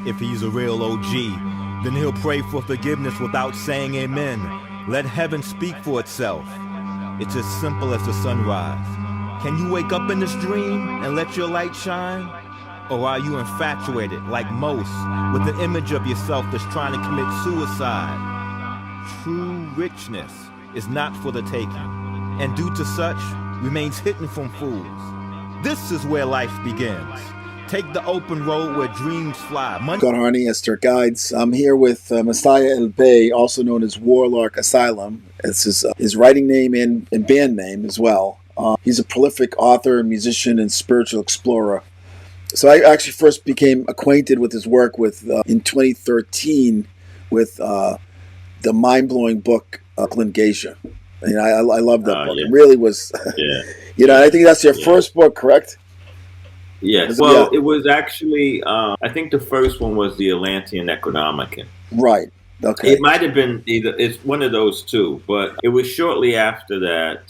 If he's a real OG, then he'll pray for forgiveness without saying amen. Let heaven speak for itself. It's as simple as the sunrise. Can you wake up in this dream and let your light shine? Or are you infatuated, like most, with the image of yourself that's trying to commit suicide? True richness is not for the taking, and due to such, remains hidden from fools. This is where life begins. Take the open road where dreams fly. Scott Harney, Esther Guides. I'm here with Messiah El Bey, also known as Warlock Asylum. It's his writing name and band name as well. He's a prolific author, musician, and spiritual explorer. So I actually first became acquainted with his work in 2013 with the mind-blowing book Glenn Geisha. And I love that book. Yeah. It really was. Yeah. I think that's your first book, correct? Yes. Well, it was actually, I think the first one was the Atlantean Necromonicon. Right. Okay. It might have been it's one of those two, but it was shortly after that.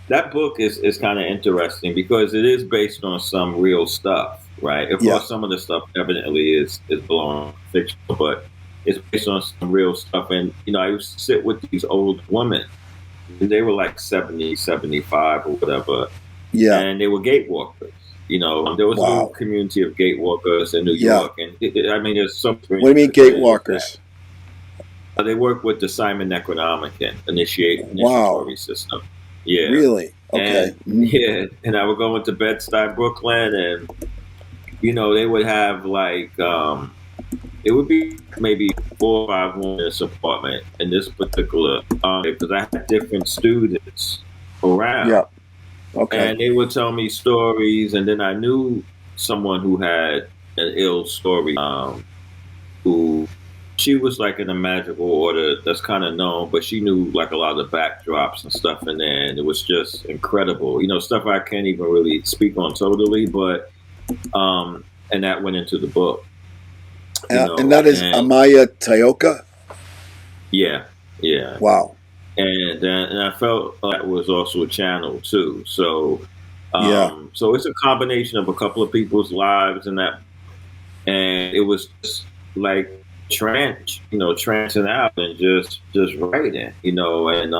That book is kind of interesting because it is based on some real stuff, right? Of course, some of the stuff evidently is blown fictional, but it's based on some real stuff. And, I used to sit with these old women. They were like 70, 75 or whatever. Yeah. And they were gatewalkers. There was a little community of gatewalkers in New York. And there's something. What do you mean gatewalkers? They work with the Simon Necronomicon initiatory system. Yeah. Really? Okay. And I would go into Bed-Stuy, Brooklyn, and, they would have like, it would be maybe 4 or 5 women in this apartment in this particular, because I had different students around. Yeah. Okay. And they would tell me stories, and then I knew someone who had an ill story, who she was like in a magical order that's kind of known, but she knew like a lot of the backdrops and stuff in there, and it was just incredible. Stuff I can't even really speak on totally, but and that went into the book. And that is Amaya Tayoka? Yeah. Wow. And I felt that was also a channel too. So so it's a combination of a couple of people's lives and it was just like trancing out and just writing, and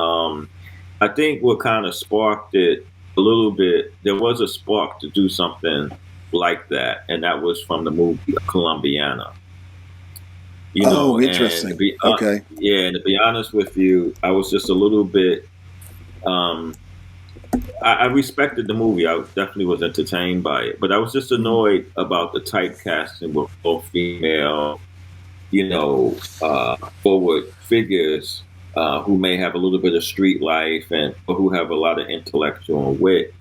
I think what kind of sparked it a little bit, there was a spark to do something like that, and that was from the movie Colombiana. Interesting. Okay. And to be honest with you, I was just a little bit. I respected the movie. I definitely was entertained by it, but I was just annoyed about the typecasting with both female, forward figures who may have a little bit of street life and who have a lot of intellectual wit.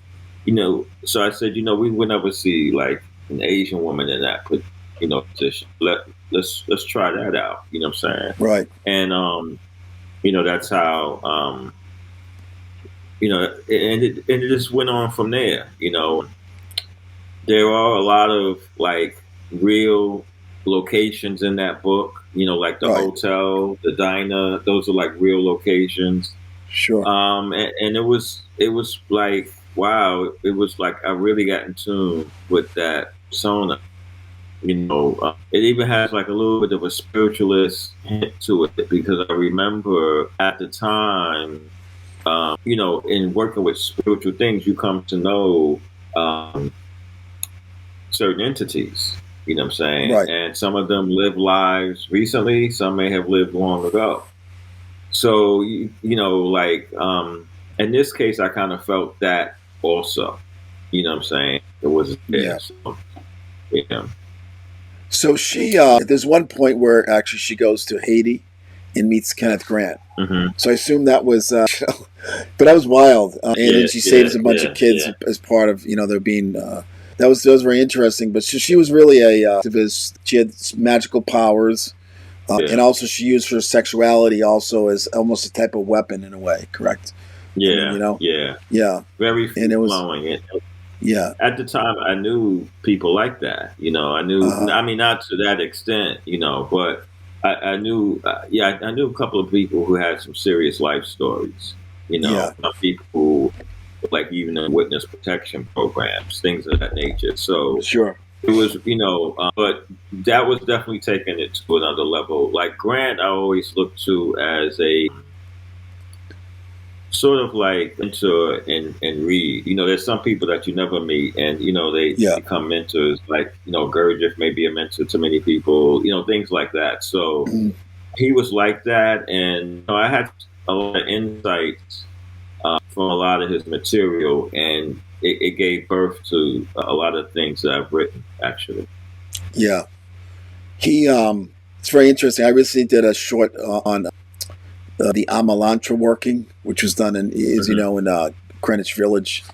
So I said, we would never see like an Asian woman in that position. Let's try that out. You know what I'm saying? Right. And that's how and it just went on from there. There are a lot of like real locations in that book. Like the hotel, the diner. Those are like real locations. Sure. And it was like, wow, it was like I really got in tune with that persona. It even has like a little bit of a spiritualist hint to it, because I remember at the time, in working with spiritual things, you come to know certain entities. You know what I'm saying? Right. And some of them live lives recently, some may have lived long ago. So, in this case, I kind of felt that also. You know what I'm saying? It was there. Yeah. So she, there's one point where actually she goes to Haiti and meets Kenneth Grant. Mm-hmm. So I assume that was, but that was wild. And then she saves a bunch of kids as part of, there being, that was very interesting. But she was really she had magical powers. And also she used her sexuality also as almost a type of weapon in a way, correct? Yeah. Yeah. Very flowing. Yeah. At the time, I knew people like that. I knew. I mean, not to that extent, but I knew. I knew a couple of people who had some serious life stories. Some people who like even in witness protection programs, things of that nature. So Sure. it was, but that was definitely taking it to another level. Like Grant, I always look to as a sort of like mentor and read. There's some people that you never meet, and they become mentors. Like Gurdjieff may be a mentor to many people. Things like that. So he was like that, and I had a lot of insights from a lot of his material, and it gave birth to a lot of things that I've written, actually. Yeah. He, it's very interesting. I recently did a short on the Amalantra working, which was done in Greenwich Village,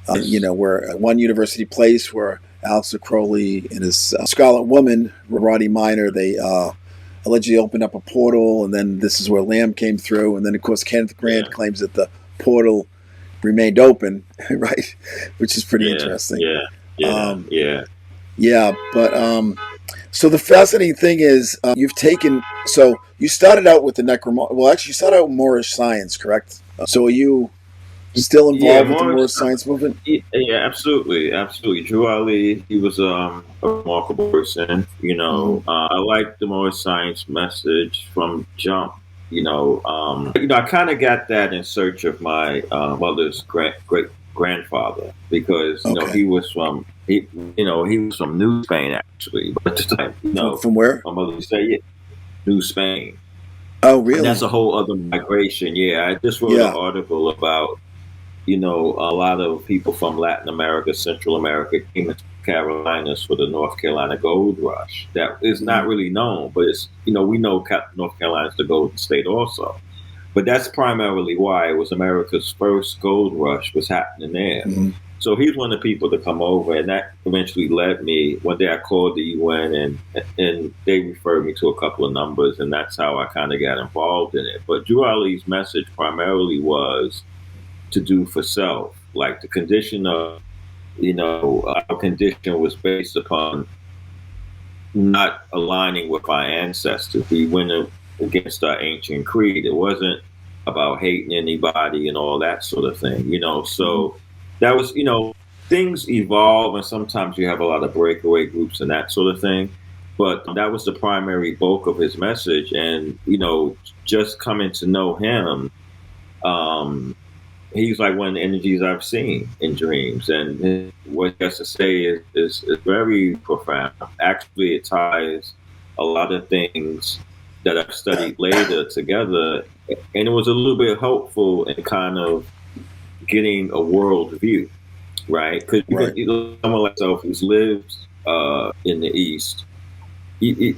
where one university place where Aleister Crowley and his Scarlet Woman, Roddy Minor, they allegedly opened up a portal, and then this is where Lamb came through, and then of course Kenneth Grant claims that the portal remained open, right? Which is pretty interesting. But so the fascinating thing is you started out with the Necromonicon. Well, actually, you started out with Moorish science, correct? So are you still involved with the Moorish science movement? Yeah, absolutely. Drew Ali, he was a remarkable person. I like the Moorish science message from jump. I kind of got that in search of my mother's great grandfather, because he was from New Spain, actually. But at the time, from where? My mother would say, New Spain. Oh, really? And that's a whole other migration. Yeah, I just wrote an article about a lot of people from Latin America, Central America came to Carolinas for the North Carolina gold rush. That is not really known, but it's we know North Carolina is the golden state also. But that's primarily why it was America's first gold rush was happening there. Mm-hmm. So he's one of the people to come over, and that eventually led me. One day I called the UN, and they referred me to a couple of numbers, and that's how I kind of got involved in it. But Drew Ali's message primarily was to do for self. Like the condition of, our condition was based upon not aligning with our ancestors. We went against our ancient creed. It wasn't about hating anybody and all that sort of thing, So that was, things evolve, and sometimes you have a lot of breakaway groups and that sort of thing. But that was the primary bulk of his message. And, just coming to know him, he's like one of the energies I've seen in dreams. And what he has to say is very profound. Actually, it ties a lot of things that I've studied later together. And it was a little bit helpful in kind of getting a world view, right? Because someone like myself who's lived in the East, the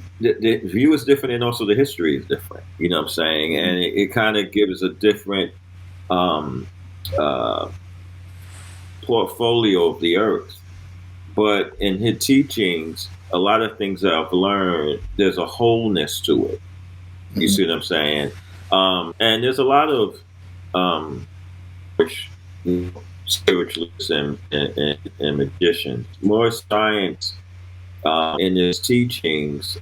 view is different, and also the history is different. You know what I'm saying? And it kind of gives a different portfolio of the earth. But in his teachings, a lot of things that I've learned, there's a wholeness to it. You see what I'm saying? And there's a lot of spiritualists and magicians. More science in his teachings,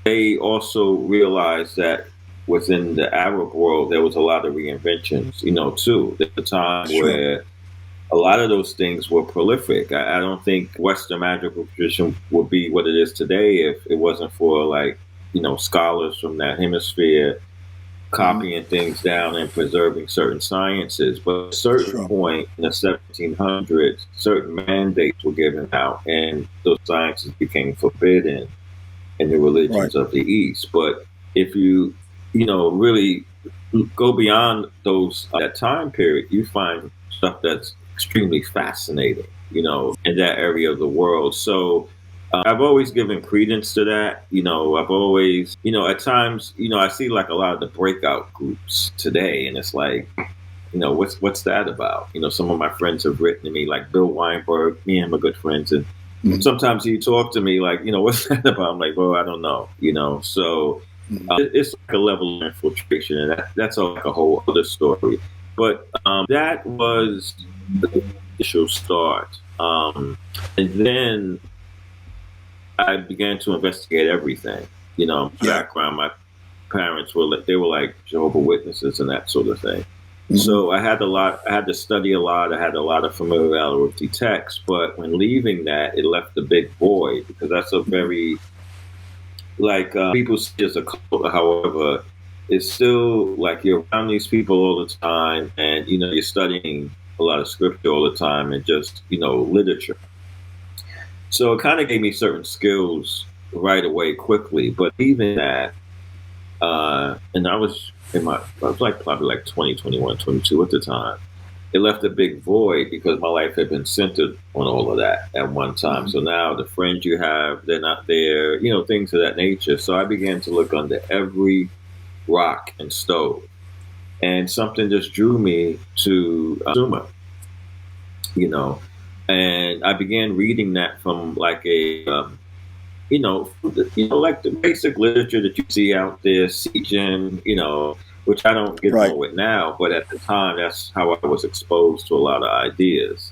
they also realized that within the Arab world, there was a lot of reinventions, too. At the time where a lot of those things were prolific. I don't think Western magical tradition would be what it is today if it wasn't for scholars from that hemisphere copying things down and preserving certain sciences. But at a certain point in the 1700s, certain mandates were given out, and those sciences became forbidden in the religions of the East. But if you, really go beyond that time period, you find stuff that's extremely fascinating, in that area of the world. So I've always given credence to that. I've always, at times, I see like a lot of the breakout groups today, and it's like, what's that about? Some of my friends have written to me, like Bill Weinberg, me and him are good friends, and sometimes he talk to me like, what's that about? I'm like, well, I don't know, So it's like a level of infiltration, and that's like a whole other story. But that was the initial start, and then I began to investigate everything. Background. My parents were like Jehovah's Witnesses and that sort of thing. So I had to study a lot. I had a lot of familiarity with the text, but when leaving that, it left a big void because that's a very, like, people see it as a cult. However, it's still like you're around these people all the time, and you're studying a lot of scripture all the time, and just literature. So it kind of gave me certain skills right away, quickly. But even that, and I was like probably like 20, 21, 22 at the time. It left a big void because my life had been centered on all of that at one time. So now the friends you have, they're not there, things of that nature. So I began to look under every rock and stove, and something just drew me to Summa, and I began reading that from like a like the basic literature that you see out there, Sijin, which I don't get on with now, but at the time, that's how I was exposed to a lot of ideas.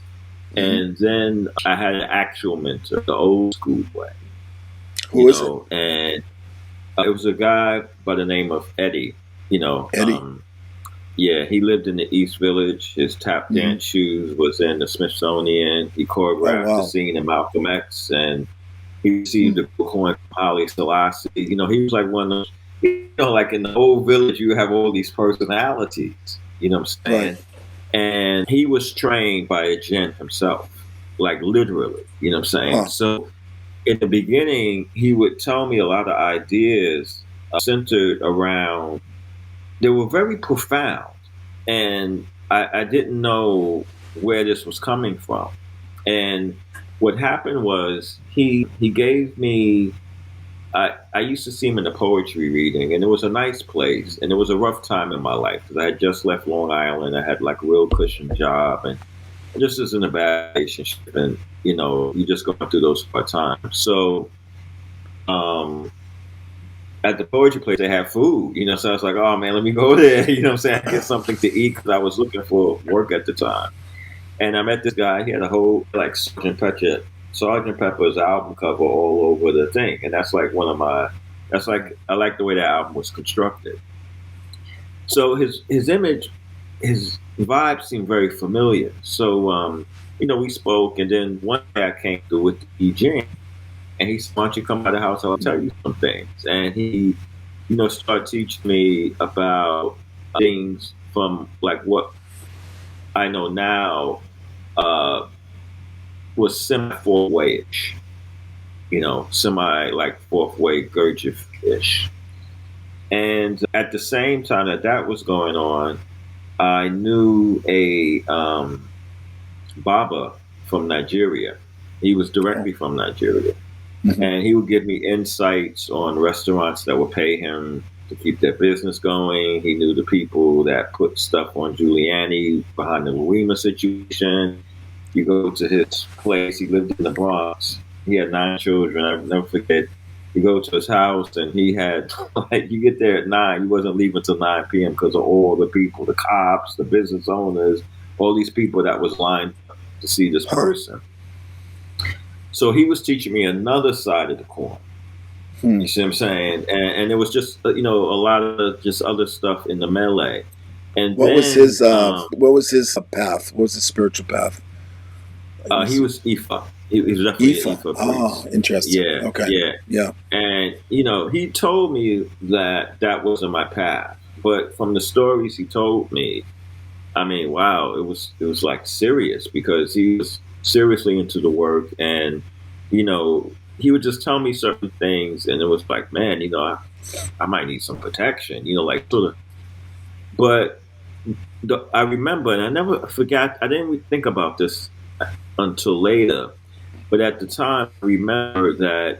And then I had an actual mentor, the old school way. Who is it? And it was a guy by the name of Eddie. Eddie. Yeah, he lived in the East Village. His tap dance shoes was in the Smithsonian. He choreographed the scene in Malcolm X, and he received the coin from Haile Selassie. He was like one of those, like in the old village, you have all these personalities, you know what I'm saying? Right. And he was trained by a djinn himself, like literally, you know what I'm saying? So in the beginning, he would tell me a lot of ideas centered around, they were very profound. And I didn't know where this was coming from. And what happened was he gave me, I used to see him in a poetry reading, and it was a nice place, and it was a rough time in my life because I had just left Long Island. I had like a real cushion job, and I just was in a bad relationship, and you just going through those hard times. So at the poetry place, they have food, so I was like, oh man, let me go there, you know what I'm saying, get something to eat because I was looking for work at the time. And I met this guy. He had a whole like Sgt. Pepper's album cover all over the thing, and that's like one of my. That's like I like the way that album was constructed. So his image, his vibe seemed very familiar. So we spoke, and then one day I came through with the DJ, and he said, "Why don't you come by the house? I'll tell you some things." And he, started teaching me about things from like what I know now was semi-fourth way-ish, semi like fourth way Gurdjieff-ish. And at the same time that was going on, I knew a Baba from Nigeria. He was directly from Nigeria. And he would give me insights on restaurants that would pay him to keep their business going. He knew the people that put stuff on Giuliani behind the Lima situation. You go to his place, he lived in the Bronx. He had 9 children. I'll never forget. You go to his house, and he had, like, you get there at 9, he wasn't leaving till 9 p.m. because of all the people, the cops, the business owners, all these people that was lined up to see this person. So he was teaching me another side of the coin. You see what I'm saying? And it was just, a lot of just other stuff in the melee. And what was his path? What was his spiritual path? He was Ifa. He was definitely Ifa. Ifa priest. Oh, interesting. Yeah. Okay. Yeah. And, he told me that wasn't my path. But from the stories he told me, I mean, wow, it was like serious because he was seriously into the work, and he would just tell me certain things, and it was like, man, I might need some protection, like sort of. But I remember, and I never forgot, I didn't really think about this until later, but at the time I remember that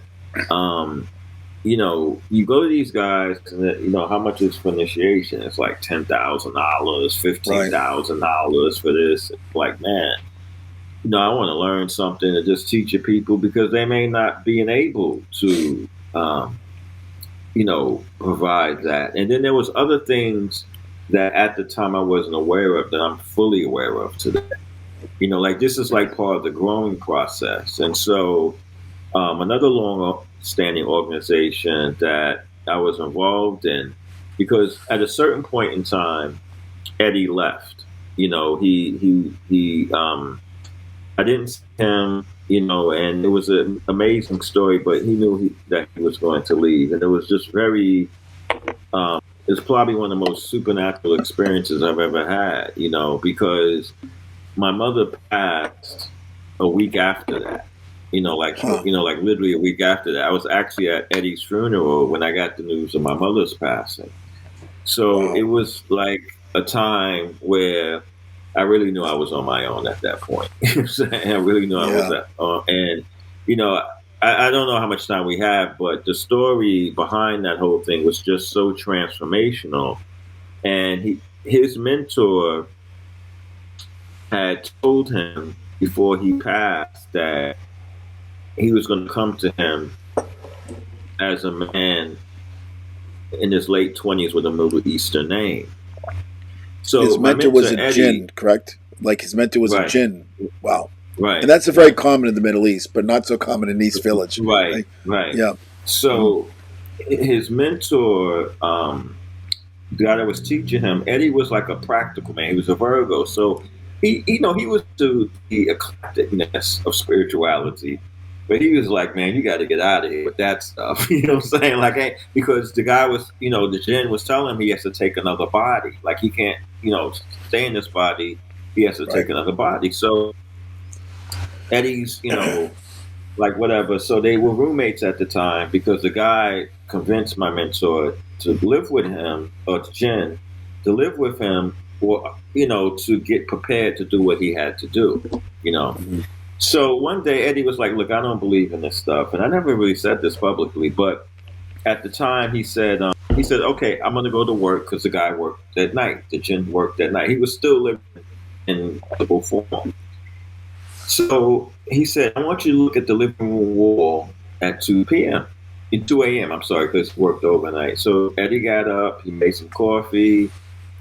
you go to these guys, and how much is for initiation? It's like $10,000, $15,000 for this. It's like, man, I want to learn something to just teach your people because they may not be able to, provide that. And then there was other things that at the time I wasn't aware of that I'm fully aware of today. Like this is like part of the growing process. And so another long-standing organization that I was involved in, because at a certain point in time, Eddie left. You know, I didn't see him, you know, and it was an amazing story, but he knew that he was going to leave. And it was just very, it's probably one of the most supernatural experiences I've ever had, you know, because my mother passed a week after that. You know, like literally a week after that. I was actually at Eddie's funeral when I got the news of my mother's passing. So it was like a time where I really knew I was on my own at that point. You know what I'm saying? I really knew I was and you know, I don't know how much time we have, but the story behind that whole thing was just so transformational. And his mentor had told him before he passed that he was going to come to him as a man in his late 20s with a Middle Eastern name. So his mentor was a jinn, correct? Like his mentor was a jinn. Wow. Right. And that's very common in the Middle East, but not so common in East Village. Right. Yeah. So his mentor, the guy that was teaching him, Eddie was like a practical man. He was a Virgo. So he was to the eclecticness of spirituality. But he was like, man, you got to get out of here with that stuff. You know what I'm saying? Like, because the guy was, you know, the jinn was telling him he has to take another body. Like, he can't, you know, stay in this body. He has to take another body. So Eddie's, you know, like whatever. So they were roommates at the time because the guy convinced my mentor to live with him, or Jen, to live with him, or, you know, to get prepared to do what he had to do, you know. Mm-hmm. So one day Eddie was like, look, I don't believe in this stuff. And I never really said this publicly, but at the time he said, okay, I'm going to go to work because the guy worked at night. The Jinn worked at night. He was still living in visible form. So he said, I want you to look at the living room wall at 2 p.m. 2 a.m., I'm sorry, because he worked overnight. So Eddie got up, he made some coffee,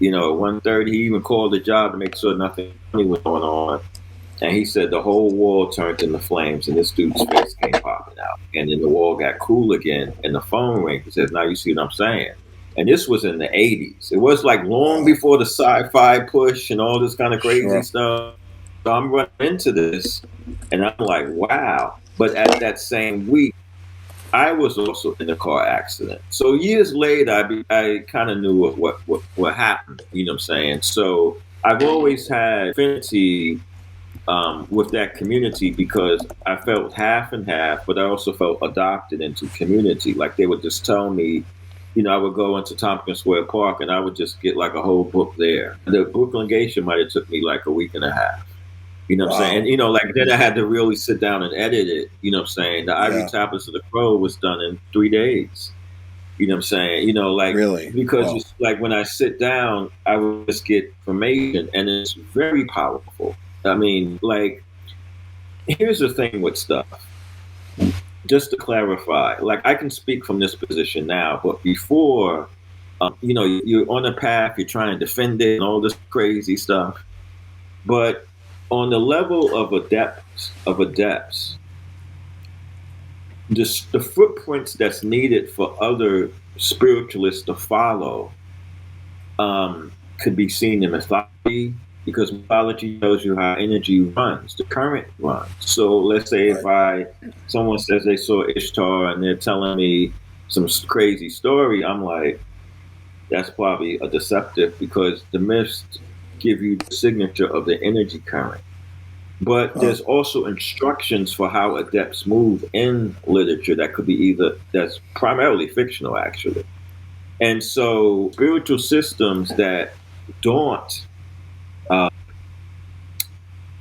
you know, 1:30. He even called the job to make sure nothing funny was going on. And he said the whole wall turned into flames and this dude's face came popping out. And then the wall got cool again and the phone rang. He says, now you see what I'm saying? And this was in the 80s. It was like long before the sci-fi push and all this kind of crazy stuff. So I'm running into this and I'm like, wow. But at that same week, I was also in a car accident. So years later, I kind of knew what happened. You know what I'm saying? So I've always had affinity with that community because I felt half and half, but I also felt adopted into community. Like they would just tell me, you know, I would go into Tompkins Square Park and I would just get like a whole book there. The Brooklyn might have took me like a week and a half. You know what I'm saying? And, you know, like then I had to really sit down and edit it. You know what I'm saying? The Ivory Tablets of the Crow was done in 3 days. You know what I'm saying? You know, like, really? Because it's like when I sit down, I would just get information and it's very powerful. I mean, like, here's the thing with stuff. Just to clarify, like, I can speak from this position now, but before, you know, you're on a path, you're trying to defend it and all this crazy stuff. But on the level of adepts, the footprints that's needed for other spiritualists to follow could be seen in mythology, because mythology tells you how energy runs, the current runs. So let's say if someone says they saw Ishtar and they're telling me some crazy story, I'm like, that's probably a deceptive, because the myths give you the signature of the energy current. But there's also instructions for how adepts move in literature that could be that's primarily fictional, actually. And so spiritual systems that don't,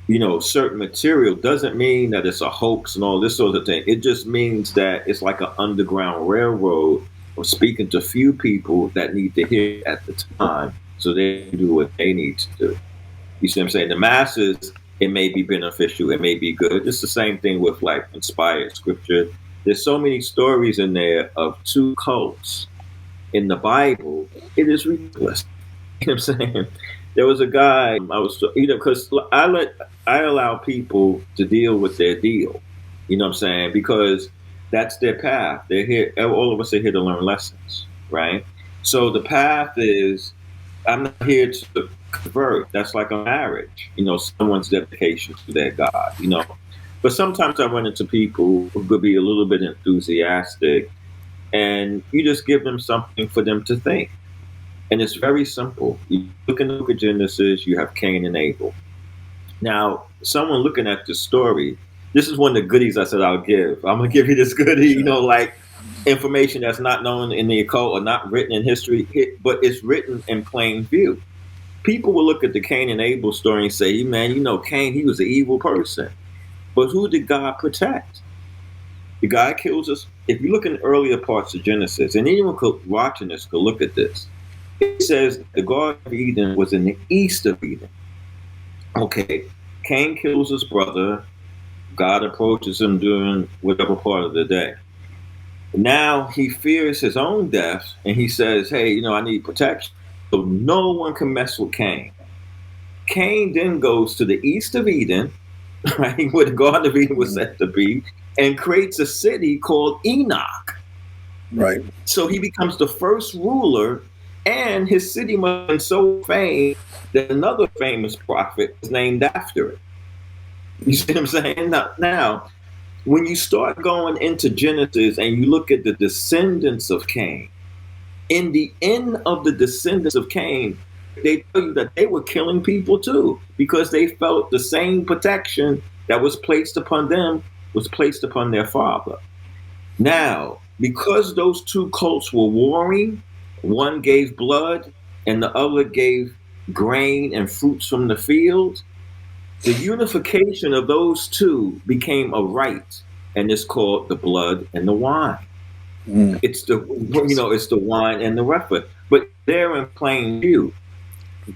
you know, certain material doesn't mean that it's a hoax and all this sort of thing. It just means that it's like an underground railroad of speaking to few people that need to hear at the time so they can do what they need to do. You see what I'm saying? The masses, it may be beneficial, it may be good. It's the same thing with like inspired scripture. There's so many stories in there of two cults in the Bible. It is ridiculous. You know what I'm saying? There was a guy, because I allow people to deal with their deal. You know what I'm saying? Because that's their path. They're here. All of us are here to learn lessons, right? So the path is I'm not here to convert. That's like a marriage, someone's dedication to their God. But sometimes I run into people who could be a little bit enthusiastic, and you just give them something for them to think. And it's very simple. You look in the book of Genesis, you have Cain and Abel. Now, someone looking at the story, this is one of the goodies I said I'll give. I'm going to give you this goodie, like information that's not known in the occult or not written in history, but it's written in plain view. People will look at the Cain and Abel story and say, man, Cain, he was an evil person. But who did God protect? The guy kills us. If you look in earlier parts of Genesis, and anyone watching this could look at this, it says the Garden of Eden was in the east of Eden. Okay, Cain kills his brother. God approaches him during whatever part of the day. Now he fears his own death, and he says, hey, I need protection. So no one can mess with Cain. Cain then goes to the east of Eden, right, where the Garden of Eden was said to be, and creates a city called Enoch. Right. So he becomes the first ruler, and his city must have been so famed that another famous prophet is named after it. You see what I'm saying? Now, when you start going into Genesis and you look at the descendants of Cain, in the end of the descendants of Cain, they tell you that they were killing people too, because they felt the same protection that was placed upon them was placed upon their father. Now, because those two cults were warring, one gave blood and the other gave grain and fruits from the field, the unification of those two became a rite, and it's called the blood and the wine. It's the wine and the refer. But they're in plain view.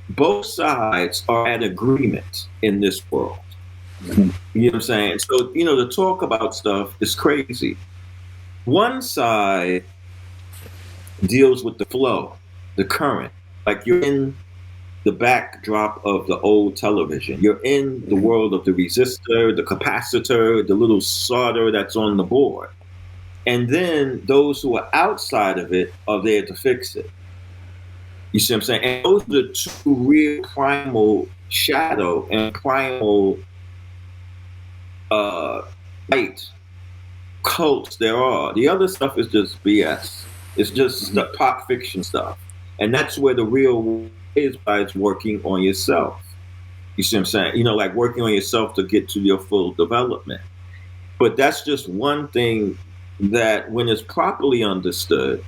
Both sides are at agreement in this world. You know what I'm saying? So, to talk about stuff is crazy. One side deals with the flow, the current. Like you're in the backdrop of the old television. You're in the world of the resistor, the capacitor, the little solder that's on the board. And then those who are outside of it are there to fix it. You see what I'm saying? And those are the two real primal shadow and primal light cults there are. The other stuff is just BS. It's just pop fiction stuff. And that's where the real is by it's working on yourself. You see what I'm saying? Like working on yourself to get to your full development. But that's just one thing that when it's properly understood,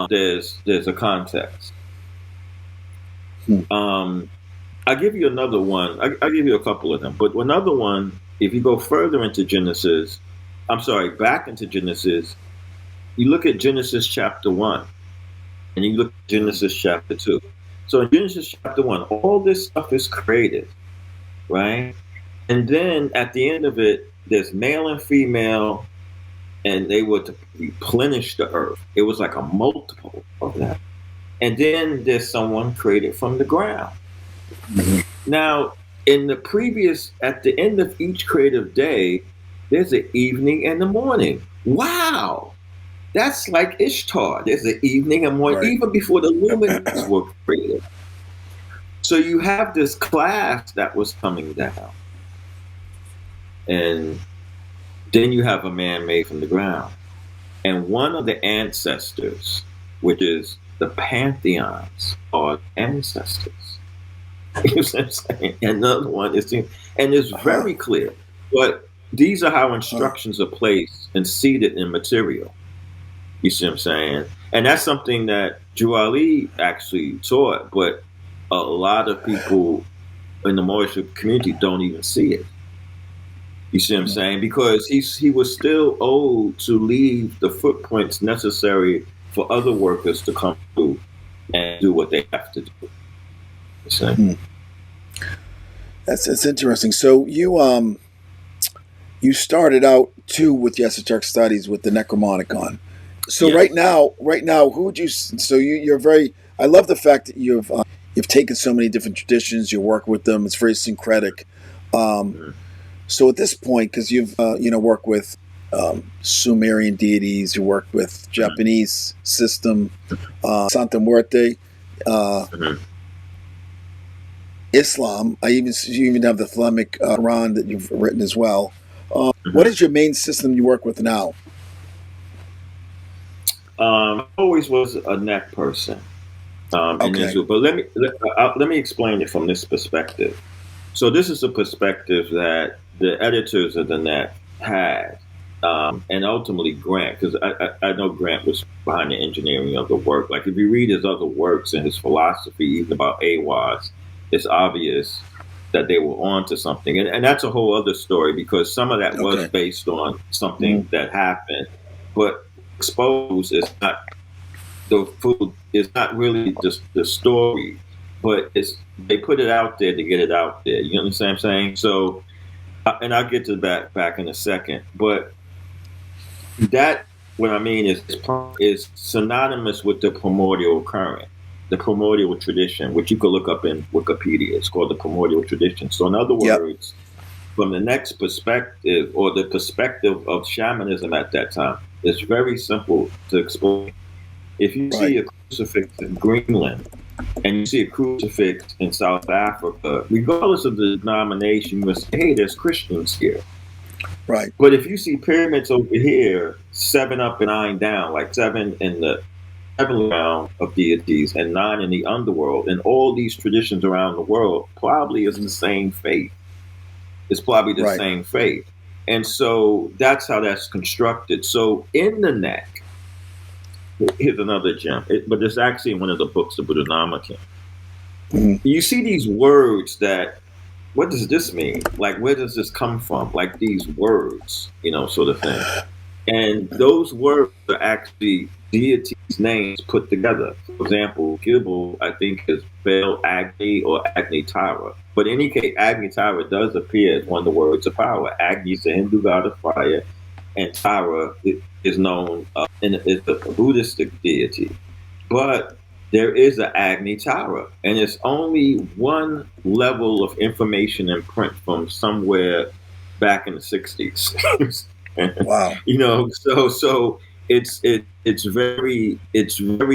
there's a context. I'll give you another one. I'll give you a couple of them. But another one, if you go further into Genesis, back into Genesis, you look at Genesis chapter 1, and you look at Genesis chapter 2. So in Genesis chapter 1, all this stuff is created, right? And then at the end of it, there's male and female, and they were to replenish the earth. It was like a multiple of that. And then there's someone created from the ground. Now, in the previous, at the end of each creative day, there's an evening and a morning. Wow! That's like Ishtar. There's an evening and morning, right, even before the lumens were created. So you have this class that was coming down. And then you have a man made from the ground. And one of the ancestors, which is the pantheons, are ancestors. You know what I'm saying? And another one is, and it's very clear. But these are how instructions are placed and seated in material. You see what I'm saying? And that's something that Juali actually taught, but a lot of people in the Moorish community don't even see it. You see what I'm saying? Because he was still owed to leave the footprints necessary for other workers to come through and do what they have to do. You see? That's interesting. So you started out too with the esoteric studies with the Necromonicon. So yes. right now, who would you? So you're very. I love the fact that you've taken so many different traditions. You work with them. It's very syncretic. So at this point, because you've worked with Sumerian deities, you worked with Japanese system, Santa Muerte. Islam. You even have the Islamic Quran that you've written as well. What is your main system you work with now? I always was a net person. Okay. But let me explain it from this perspective. So this is a perspective that the editors of the net had, and ultimately Grant, because I know Grant was behind the engineering of the work. Like if you read his other works and his philosophy, even about AWAS, it's obvious that they were onto something. And that's a whole other story, because some of that was based on something that happened. But exposed is not the food, is not really just the story, but they put it out there to get it out there. You understand what I'm saying? So, and I'll get to that back in a second. But that, what I mean is synonymous with the primordial current, the primordial tradition, which you could look up in Wikipedia. It's called the primordial tradition. So in other words, from the next perspective, or the perspective of shamanism at that time, it's very simple to explain. If you see a crucifix in Greenland and you see a crucifix in South Africa, regardless of the denomination, you must say, hey, there's Christians here. Right. But if you see pyramids over here, 7 up and 9 down, like 7 in the heavenly realm of deities and 9 in the underworld, and all these traditions around the world probably is the same faith. It's probably the same faith. And so that's how that's constructed. So in the neck, here's another gem, but it's actually in one of the books, the Necromonicon. You see these words that, what does this mean? Like, where does this come from? Like these words, sort of thing. And those words are actually deities' names put together. For example, Gibble, I think, is Bel Agni or Agni Tara. But in any case, Agni Tara does appear as one of the words of power. Agni is the Hindu god of fire, and Tara is known is a Buddhistic deity. But there is an Agni Tara, and it's only one level of information in print from somewhere back in the 60s. Wow. So it's very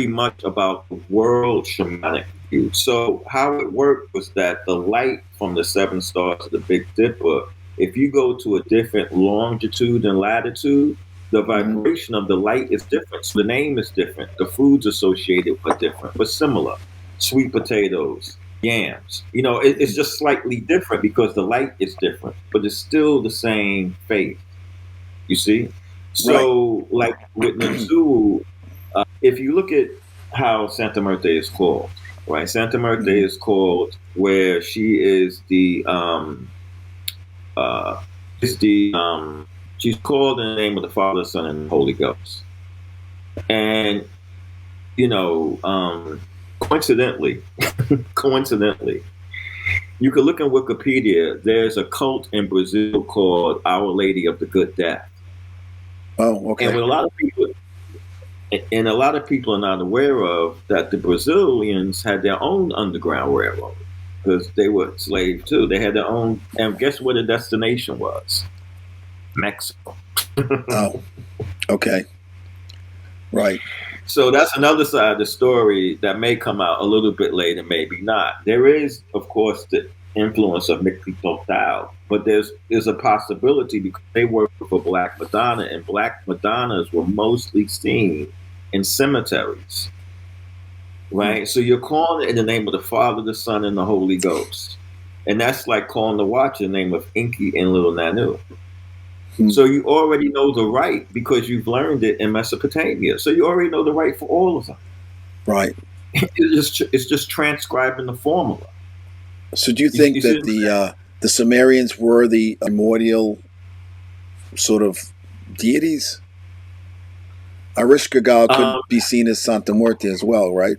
much about the world shamanic view. So how it worked was that the light from the 7 stars of the Big Dipper, if you go to a different longitude and latitude, the vibration of the light is different. So the name is different. The foods associated are different, but similar. Sweet potatoes, yams. It's just slightly different because the light is different, but it's still the same faith. You see? So, like with Nzulu, if you look at how Santa Muerte is called, right? Santa Muerte is called where she is she's called in the name of the Father, Son, and the Holy Ghost. And, coincidentally, you could look in Wikipedia, there's a cult in Brazil called Our Lady of the Good Death. Oh, okay. And a lot of people are not aware of that the Brazilians had their own underground railroad because they were slaves too. They had their own, and guess where the destination was? Mexico. Oh, okay. Right. So that's another side of the story that may come out a little bit later, maybe not. There is, of course, the influence of Total, but there's a possibility because they work for Black Madonna, and Black Madonnas were mostly seen in cemeteries, right? So you're calling it in the name of the Father, the Son, and the Holy Ghost, and that's like calling the watch in the name of Inky and Little Nanu. So you already know the right because you've learned it in Mesopotamia. So you already know the right for all of them. Right. It's just transcribing the formula. So do you think that the Sumerians were the primordial sort of deities? Ereshkigal could be seen as Santa Muerte as well, right?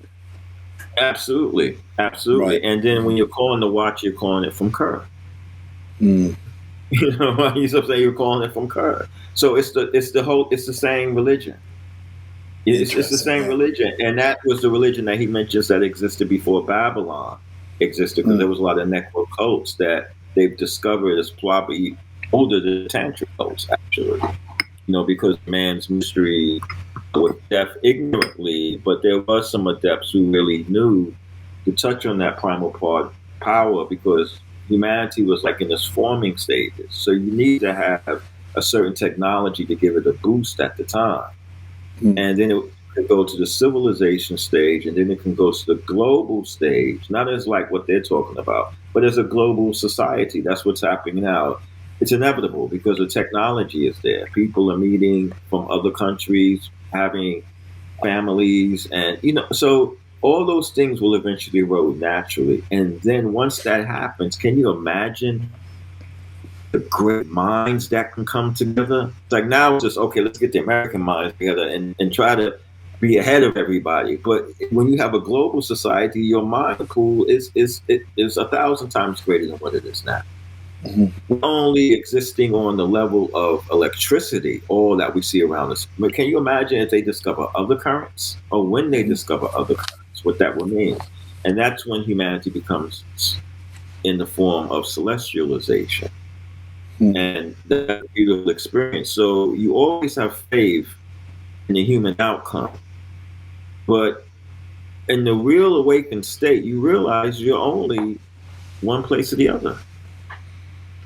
Absolutely. Right. And then when you're calling the watch, you're calling it from Ker. You say you're calling it from Ker. So it's the same religion. It's the same religion, and that was the religion that he mentions that existed before Babylon existed, because there was a lot of necro cults that they've discovered is probably older than tantric cults, actually. Because man's mystery with death ignorantly, but there was some adepts who really knew to touch on that primal power, because humanity was like in its forming stages. So you need to have a certain technology to give it a boost at the time. And then it can go to the civilization stage, and then it can go to the global stage, not as like what they're talking about, but as a global society. That's what's happening now. It's inevitable because the technology is there. People are meeting from other countries, having families, and so all those things will eventually erode naturally. And then once that happens, can you imagine the great minds that can come together? It's like now it's just, okay, let's get the American minds together and try to be ahead of everybody. But when you have a global society, your mind pool is 1,000 times greater than what it is now. We're only existing on the level of electricity, all that we see around us. But can you imagine if they discover other currents, or when they discover other currents, what that will mean? And that's when humanity becomes in the form of celestialization. And that's a beautiful experience. So you always have faith in the human outcome. But in the real awakened state, you realize you're only one place or the other.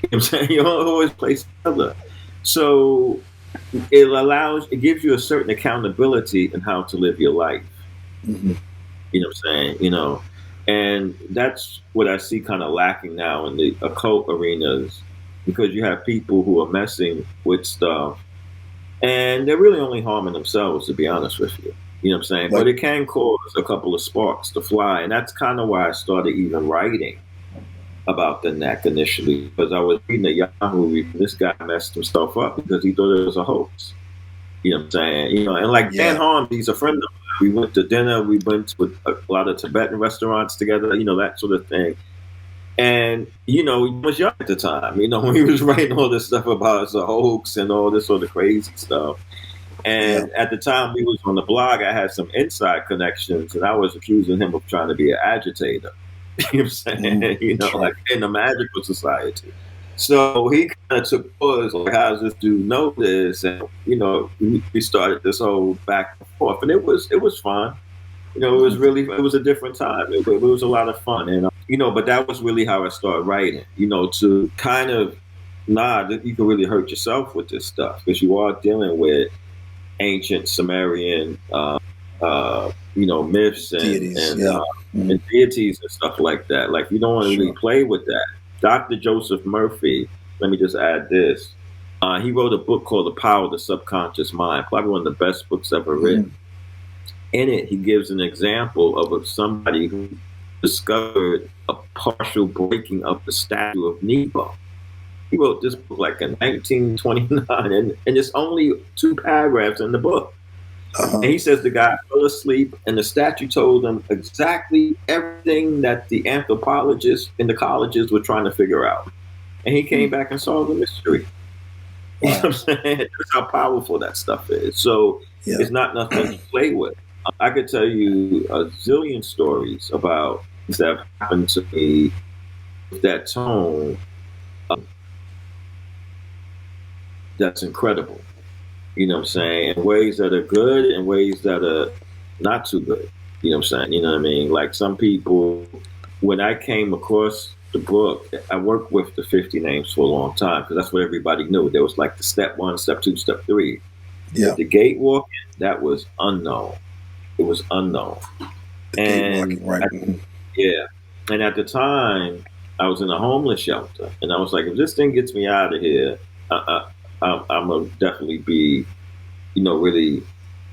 You know what I'm saying? You're always place the other. So it gives you a certain accountability in how to live your life. You know what I'm saying? And that's what I see kind of lacking now in the occult arenas, because you have people who are messing with stuff and they're really only harming themselves, to be honest with you. You know what I'm saying? But it can cause a couple of sparks to fly. And that's kind of why I started even writing about the neck initially, because I was reading a Yahoo review. This guy messed himself up because he thought it was a hoax. You know what I'm saying? And like Dan Harm, he's a friend of mine. We went to dinner. We went to a lot of Tibetan restaurants together, that sort of thing. And, he was young at the time, when he was writing all this stuff about it's a hoax and all this sort of crazy stuff. And at the time we was on the blog, I had some inside connections, and I was accusing him of trying to be an agitator. You know what I'm saying? Like in the magical society. So he kind of took pause, like, how does this dude know this? And, we started this whole back and forth, and it was fun. It was a different time. It was a lot of fun. And, but that was really how I started writing, to kind of, you can really hurt yourself with this stuff, because you are dealing with ancient Sumerian, myths and deities, and deities and stuff like that. Like, you don't want to really play with that. Dr. Joseph Murphy, let me just add this. He wrote a book called The Power of the Subconscious Mind, probably one of the best books ever written. In it, he gives an example of somebody who discovered a partial breaking of the statue of Nebo. He wrote this book like in 1929, and it's only 2 paragraphs in the book. And he says the guy fell asleep, and the statue told him exactly everything that the anthropologists in the colleges were trying to figure out. And he came back and solved the mystery. You know what I'm saying? That's how powerful that stuff is. So it's not nothing to play with. I could tell you a zillion stories about things that have happened to me with that tone. That's incredible. You know what I'm saying? In ways that are good and ways that are not too good. You know what I'm saying? You know what I mean? Like some people, when I came across the book, I worked with the 50 names for a long time, because that's what everybody knew. There was like the step 1, step 2, step 3. The gate walking, that was unknown. It was unknown. And and at the time, I was in a homeless shelter, and I was like, if this thing gets me out of here, I'm gonna definitely be, really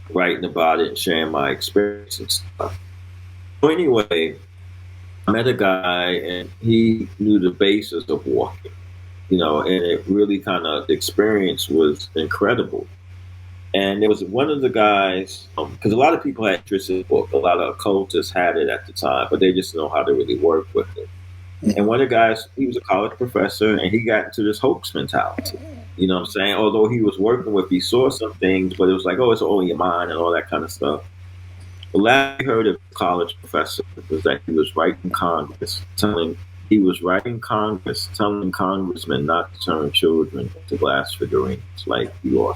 writing about it and sharing my experience and stuff. So anyway, I met a guy, and he knew the basis of walking, and it really kind of, the experience was incredible. And there was one of the guys, because a lot of people had interest in the book, a lot of occultists had it at the time, but they just know how to really work with it. And one of the guys, he was a college professor, and he got into this hoax mentality. You know what I'm saying? Although he was working with, he saw some things, but it was like, oh, it's all in your mind and all that kind of stuff. The last I heard of the college professor was that he was writing Congress, telling congressmen not to turn children into glass figurines like you are.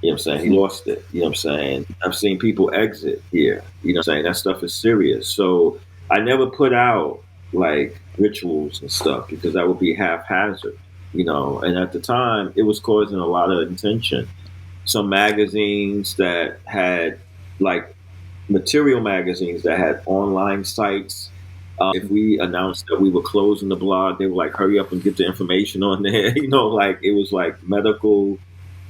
You know what I'm saying? He lost it. You know what I'm saying? I've seen people exit here. You know what I'm saying? That stuff is serious. So I never put out like rituals and stuff because that would be haphazard, you know. And at the time, it was causing a lot of attention. Some magazines that had like material magazines that had online sites. If we announced that we were closing the blog, they were like, hurry up and get the information on there. You know, like it was like medical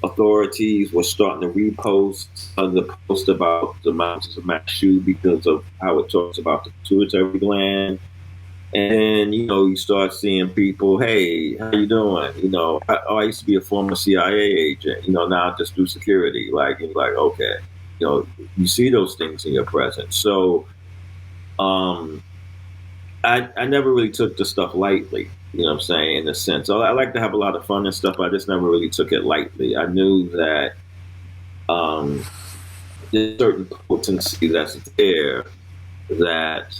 authorities were starting to repost the post about the mountains of Mashu because of how it talks about the pituitary gland. And, you know, you start seeing people, hey, how you doing? You know, I used to be a former CIA agent, you know, now I just do security. Like, and like, okay, you know, you see those things in your presence. So I never really took the stuff lightly, you know what I'm saying, in a sense. I like to have a lot of fun and stuff, but I just never really took it lightly. I knew that there's a certain potency that's there that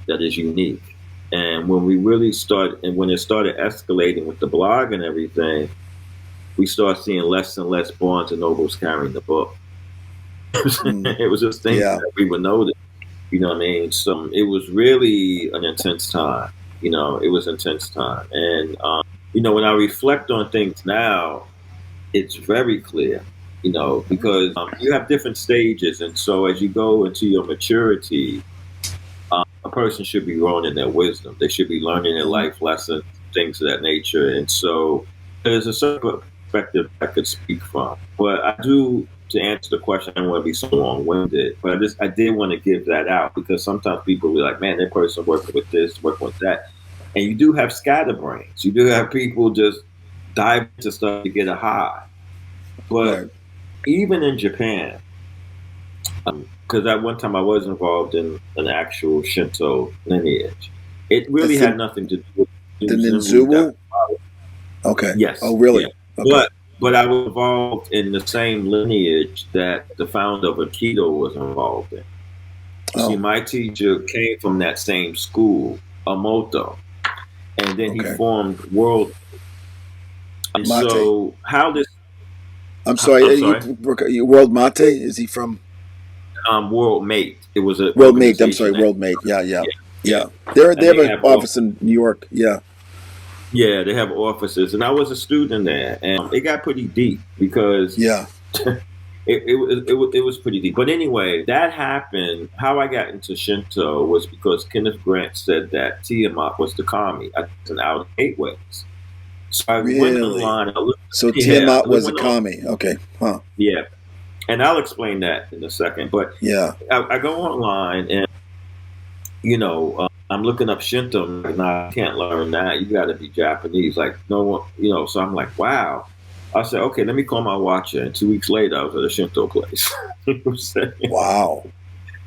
is unique. And when we really started, and when it started escalating with the blog and everything, we started seeing less and less Barnes and Nobles carrying the book. It was just things that we would notice. You know what I mean? So it was really an intense time. You know, it was intense time. And, you know, when I reflect on things now, it's very clear, you know, because you have different stages. And so as you go into your maturity, a person should be growing in their wisdom. They should be learning their life lessons, things of that nature. And so there's a certain perspective I could speak from. But I do, to answer the question, I don't want to be so long-winded, but I did want to give that out because sometimes people will be like, man, that person working with this, working with that. And you do have scatterbrains. You do have people just dive into stuff to get a high. But even in Japan, because at one time I was involved in an actual Shinto lineage, it really had nothing to do with the Ninzubu. Okay. Yes. Oh, really? Yeah. Okay. But I was involved in the same lineage that the founder of Aikido was involved in. See, my teacher came from that same school, Amoto, and then he formed World. And Mate. So how this? I'm sorry. World Mate? Is he from? World Mate. It was a World Mate. I'm sorry, World Mate. Yeah. They have an office in New York. Yeah. Yeah, they have offices, and I was a student there, and it got pretty deep because it was pretty deep. But anyway, that happened. How I got into Shinto was because Kenneth Grant said that Tiamat was the kami and out gateways. So I went online. So Tiamat was a kami. Okay. Huh. Yeah, and I'll explain that in a second. But I go online and you know. I'm looking up Shinto, and I can't learn that. You got to be Japanese. Like, no one, you know, so I'm like, wow. I said, okay, let me call my watcher. And 2 weeks later, I was at a Shinto place. You know what I'm saying? Wow.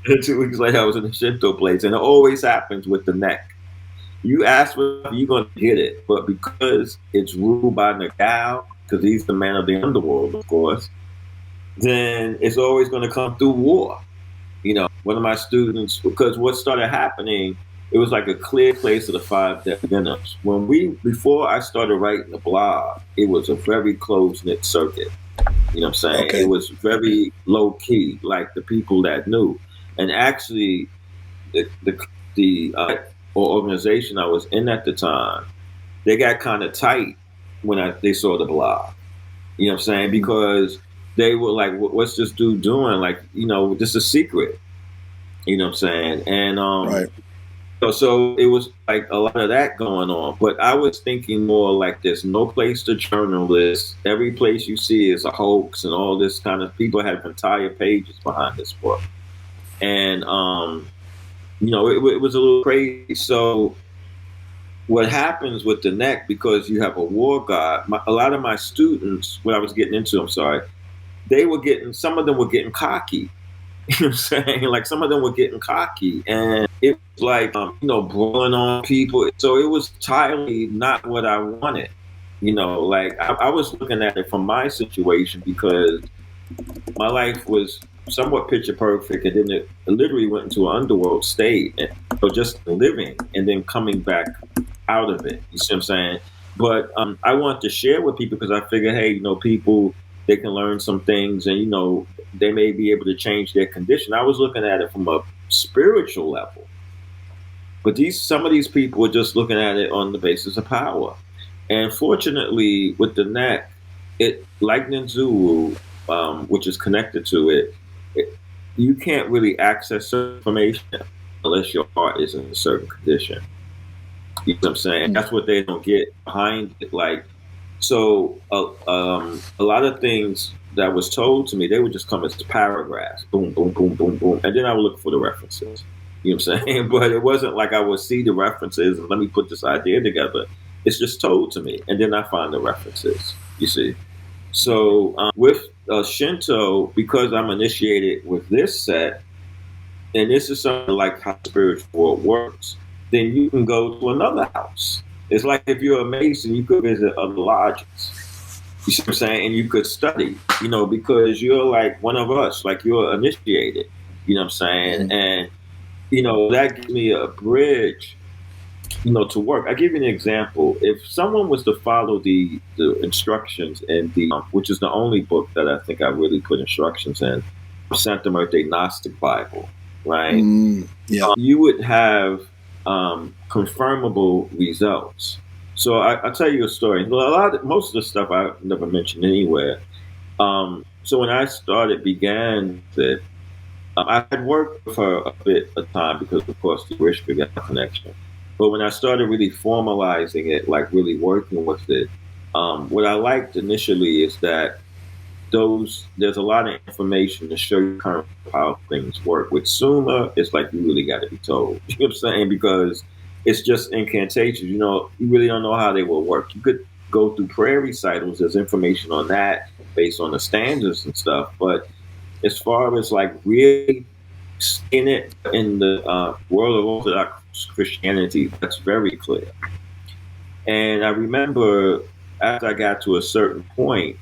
And 2 weeks later, I was in a Shinto place. And it always happens with the neck. You ask for it, you're going to get it. But because it's ruled by Nagao, because he's the man of the underworld, of course, then it's always going to come through war. You know, one of my students, because what started happening, it was like a clear place of the 5 venoms. Before I started writing the blog, it was a very close-knit circuit. You know what I'm saying? Okay. It was very low-key, like the people that knew. And actually, the organization I was in at the time, they got kind of tight when they saw the blog. You know what I'm saying? Because they were like, what's this dude doing? Like, you know, this is a secret. You know what I'm saying? And so it was like a lot of that going on. But I was thinking more like there's no place to journalists. Every place you see is a hoax and all this kind of people have entire pages behind this book. And, you know, it was a little crazy. So what happens with the neck, because you have a war god, a lot of my students, when I was getting into, some of them were getting cocky. You know what I'm saying? Like some of them were getting cocky and it was like, you know, brawling on people. So it was entirely not what I wanted. You know, like I was looking at it from my situation because my life was somewhat picture perfect. And then it literally went into an underworld state. So just living and then coming back out of it. You see what I'm saying? But I wanted to share with people because I figured, hey, you know, people they can learn some things, and they may be able to change their condition. I was looking at it from a spiritual level, but some of these people are just looking at it on the basis of power. And fortunately, with the neck, it like Ninzuru, which is connected to it, you can't really access certain information unless your heart is in a certain condition. You know what I'm saying? That's what they don't get behind it. Like, so a lot of things that was told to me, they would just come as paragraphs, boom, boom, boom, boom, boom, and then I would look for the references. You know what I'm saying? But it wasn't like I would see the references and let me put this idea together. It's just told to me, and then I find the references. You see? So with Shinto, because I'm initiated with this set, and this is something like how spiritual world works, then you can go to another house. It's like if you're a Mason, you could visit other lodges. You see what I'm saying? And you could study, because you're like one of us, like you're initiated. You know what I'm saying? And, that gives me a bridge, to work. I'll give you an example. If someone was to follow the instructions in which is the only book that I think I really put instructions in, Santa Muerte Gnostic Bible, right? You would have confirmable results. So I'll tell you a story. Most of the stuff I never mentioned anywhere. So when I began it, I had worked for a bit of time because, of course, the Rishka got a connection. But when I started really formalizing it, like really working with it, what I liked initially is that there's a lot of information to show you kind of how things work. With Suma, it's like you really got to be told. You know what I'm saying? Because it's just incantations. You really don't know how they will work. You could go through prayer recitals. There's information on that based on the stanzas and stuff. But as far as like really seeing it in the world of Orthodox Christianity, that's very clear. And I remember after I got to a certain point,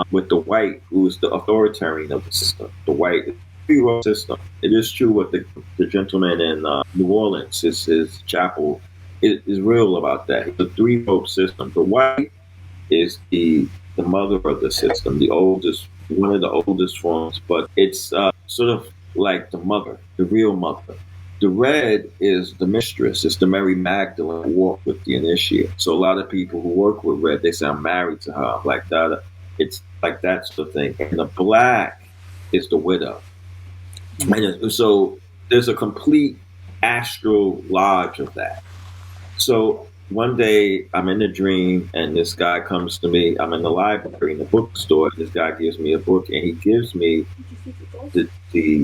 with the white, who is the authoritarian of the system, the white system. It is true what the gentleman in New Orleans, his chapel, is real about that. It's a three-rope system. The white is the mother of the system, the oldest, one of the oldest forms, but it's sort of like the mother, the real mother. The red is the mistress. It's the Mary Magdalene who walked with the initiate. So a lot of people who work with red, they say, I'm married to her. I'm like that. It's like that sort of thing. And the black is the widow. And so there's a complete astral lodge of that. So one day I'm in a dream and this guy comes to me. I'm in the library, in the bookstore. This guy gives me a book and he gives me the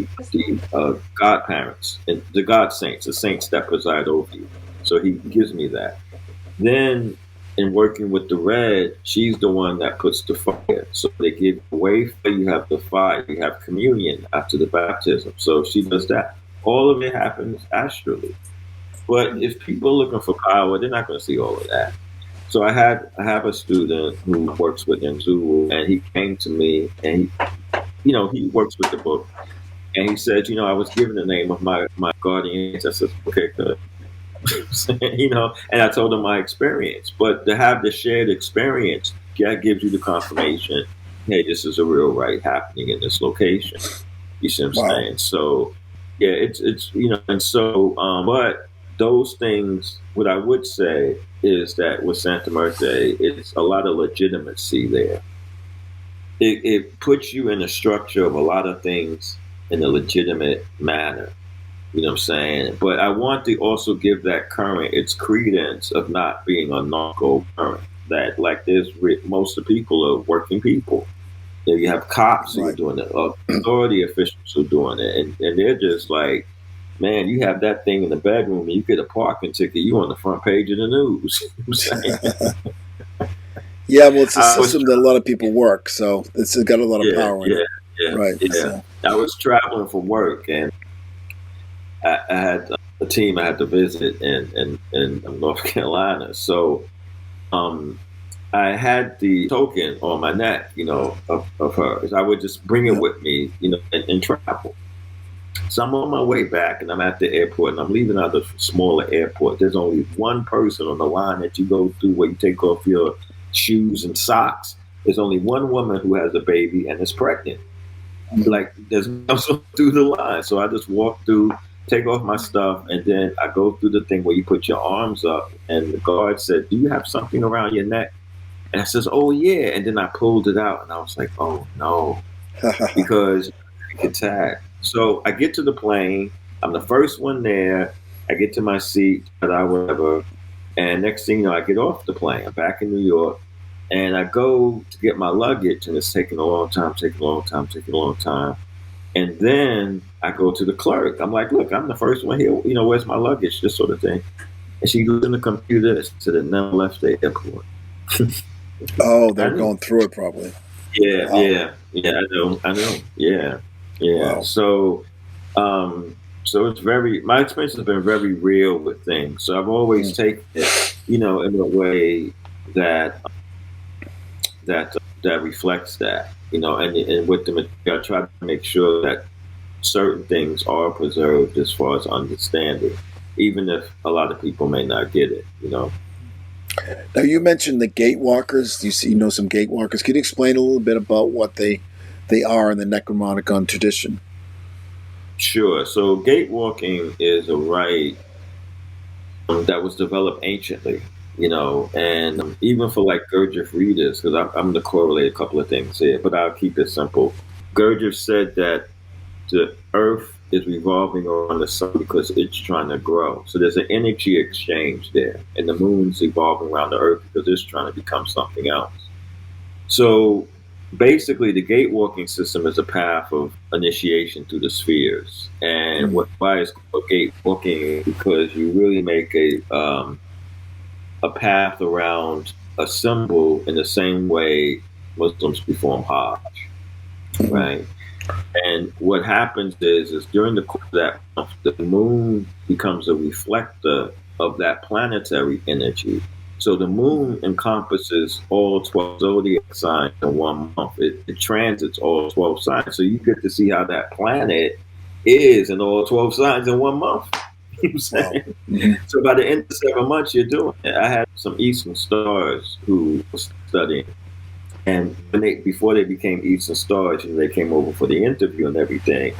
godparents, and the god saints, the saints that preside over you. So he gives me that. Then in working with the red, she's the one that puts the fire. So they give away fire, you have the fire, you have communion after the baptism. So she does that. All of it happens astrally. But if people are looking for power, they're not going to see all of that. So I have a student who works with Nzuru, and he came to me, and he works with the book, and he said, I was given the name of my guardians. I said, okay, good. And I told him my experience. But to have the shared experience, that gives you the confirmation, hey, this is a real rite happening in this location. You see what I'm saying? So, yeah, it's and so, but those things, what I would say is that with Santa Muerte, it's a lot of legitimacy there. It puts you in a structure of a lot of things in a legitimate manner. You know what I'm saying? But I want to also give that current its credence of not being a narco current. That like most of the people are working people. You have cops who are doing it, authority officials who are doing it, and they're just like, man, you have that thing in the bedroom and you get a parking ticket, you on the front page of the news. You know what I'm saying? Yeah, well, it's a system that a lot of people work, so it's got a lot of power in it. Yeah, right. Yeah. So. I was traveling for work, and I had a team I had to visit in North Carolina. So I had the token on my neck, of hers. I would just bring it with me, and travel. So I'm on my way back, and I'm at the airport, and I'm leaving out the smaller airport. There's only one person on the line that you go through where you take off your shoes and socks. there's only one woman who has a baby and is pregnant. Like, there's no through the line. So I just walk through, take off my stuff, and then I go through the thing where you put your arms up, and the guard said, "Do you have something around your neck?" And I says, "Oh yeah." And then I pulled it out, and I was like, "Oh no," because you get tagged. So I get to the plane. I'm the first one there. I get to my seat, whatever. And next thing you know, I get off the plane. I'm back in New York. And I go to get my luggage, and it's taking a long time. And then I go to the clerk. I'm like, "Look, I'm the first one here. Where's my luggage?" This sort of thing. And she goes in the computer and said it never left the airport. Oh, they're going through it probably. Yeah, wow. Yeah. I know. Yeah. Wow. So, so it's my experience has been very real with things. So I've always taken it, in a way that reflects that, and with the material, I try to make sure that certain things are preserved as far as understanding, even if a lot of people may not get it, Now, you mentioned the gatewalkers. You some gatewalkers. Can you explain a little bit about what they are in the Necromonicon tradition? Sure. So gatewalking is a rite that was developed anciently, and even for like Gurdjieff readers, because I'm going to correlate a couple of things here, but I'll keep it simple. Gurdjieff said that the earth is revolving around the sun because it's trying to grow. So there's an energy exchange there, and the moon's evolving around the earth because it's trying to become something else. So basically, the gatewalking system is a path of initiation through the spheres. And why it's called gatewalking? Because you really make a path around a symbol in the same way Muslims perform Hajj, right? And what happens is during the course of that month, the moon becomes a reflector of that planetary energy. So the moon encompasses all 12 zodiac signs in 1 month. It transits all 12 signs. So you get to see how that planet is in all 12 signs in 1 month. You know what I'm saying? Wow. So by the end of 7 months, you're doing it. I had some Eastern stars who were studying. And before they became Eastern stars, they came over for the interview and everything.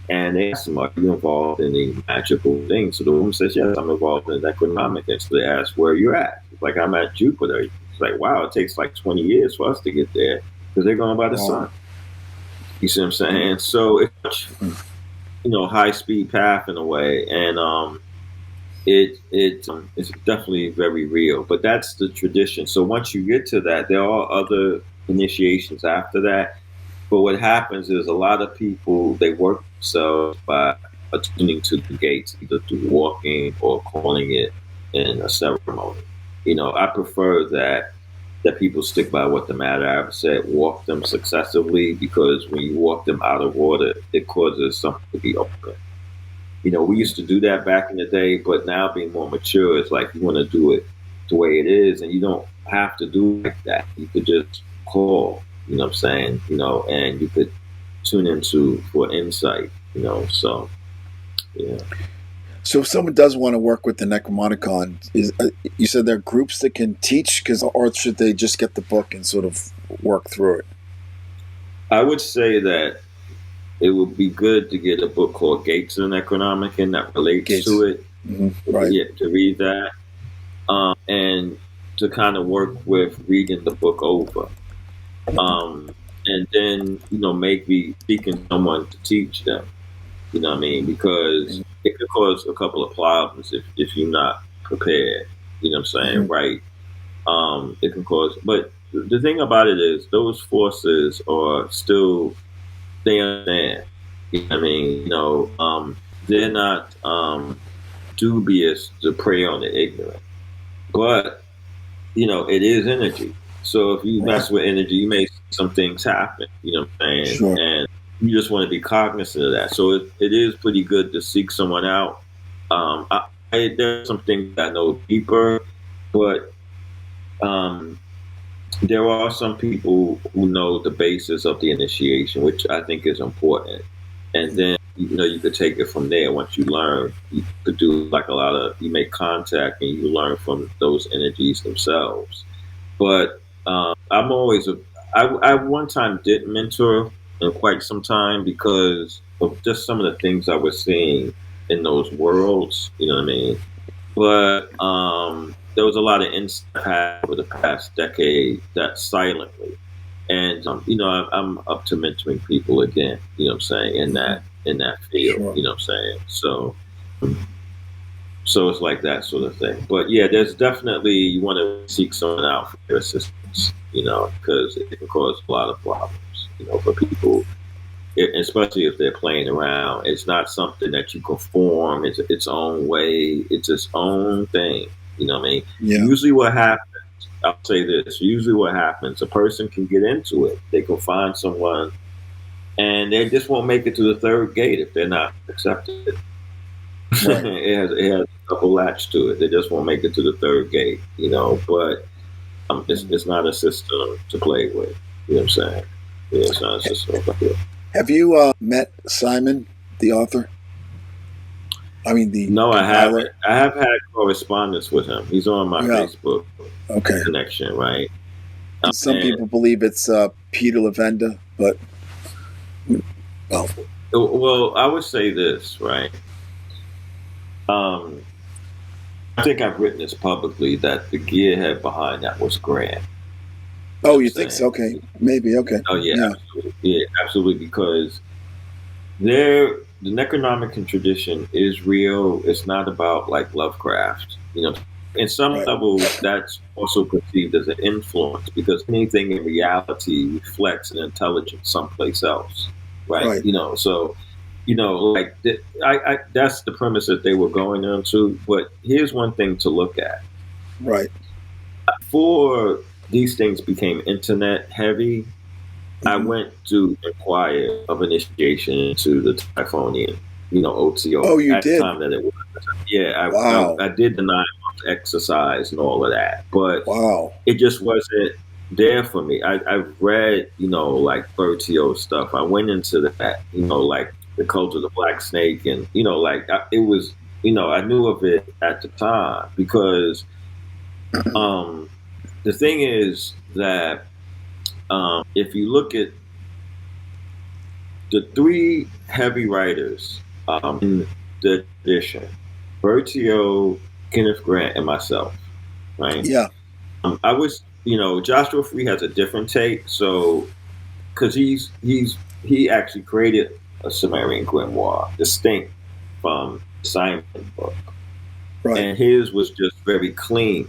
And they asked them, "Are you involved in any magical things?" So the woman says, "Yes, I'm involved in the Necromonicon." So they asked, "Where are you at?" It's like, "I'm at Jupiter." It's like, wow, it takes like 20 years for us to get there because they're going by the sun. You see what I'm saying? So it's, high speed path in a way. And it's definitely very real. But that's the tradition. So once you get to that, there are other initiations after that. But what happens is a lot of people, they work themselves by attuning to the gates, either through walking or calling it in a ceremony. I prefer that people stick by what the Matter I've said, walk them successively, because when you walk them out of order, it causes something to be open. We used to do that back in the day, but now being more mature, it's like you want to do it the way it is, and you don't have to do it like that. You could just call. You know what I'm saying? And you could tune into for insight, so, yeah. So if someone does want to work with the Necromonicon, you said there are groups that can teach, or should they just get the book and sort of work through it? I would say that it would be good to get a book called Gates of the Necronomicon that relates to it. Mm-hmm. Right. Yeah, to read that. And to kind of work with reading the book over. And then, maybe seeking someone to teach them, you know what I mean? Because it could cause a couple of problems if you're not prepared, you know what I'm saying? Right. It can cause, but the thing about it is those forces are still, they understand, you know what I mean? They're not dubious to prey on the ignorant, but, it is energy. So if you mess with energy, you may see some things happen, you know what I'm saying? Sure. And you just want to be cognizant of that. So it is pretty good to seek someone out. There's some things I know deeper, but there are some people who know the basis of the initiation, which I think is important. And then, you could take it from there. Once you learn, you could do like you make contact and you learn from those energies themselves. But I I one time did mentor in quite some time because of just some of the things I was seeing in those worlds. You know what I mean? But there was a lot of insight I've had over the past decade that silently, and I'm up to mentoring people again. You know what I'm saying, in that field. Sure. You know what I'm saying. So it's like that sort of thing. But yeah, there's definitely, you want to seek someone out for your assistance. Because it can cause a lot of problems. For people, especially if they're playing around. It's not something that you can form. It's its own way. It's its own thing. You know what I mean? Yeah. Usually what happens, I'll say this, usually what happens, a person can get into it. They can find someone and they just won't make it to the third gate if they're not accepted. Right. it has a double latch to it. They just won't make it to the third gate, but it's not a system to play with. You know what I'm saying? Yeah, it's not a system to play with. Have you met Simon, the author? I mean, No, I haven't. I have had correspondence with him. He's on my Facebook connection, right? Some people believe it's Peter Lavenda, but well, I would say this, right? I think I've written this publicly that the gearhead behind that was Grant. Oh, you think so? Okay, maybe. Okay. Oh yeah. Absolutely, because the Necronomicon tradition is real. It's not about like Lovecraft. In some levels, that's also perceived as an influence because anything in reality reflects an intelligence someplace else, right? So. That's the premise that they were going into. But here's one thing to look at. Right. Before these things became internet heavy, I went to inquire of initiation into the Typhonian, OTO. Oh, you did? The time that it was. Yeah, I did the 9-month exercise and all of that. But it just wasn't there for me. I've read, like Bertio stuff. I went into that, like the Cult of the Black Snake, and it was, I knew of it at the time because the thing is that if you look at the three heavy writers in the edition, Bertio, Kenneth Grant, and myself, right? Yeah. I was, Joshua Free has a different take, so because he actually created a Sumerian grimoire distinct from the Simon book. Right. And his was just very clean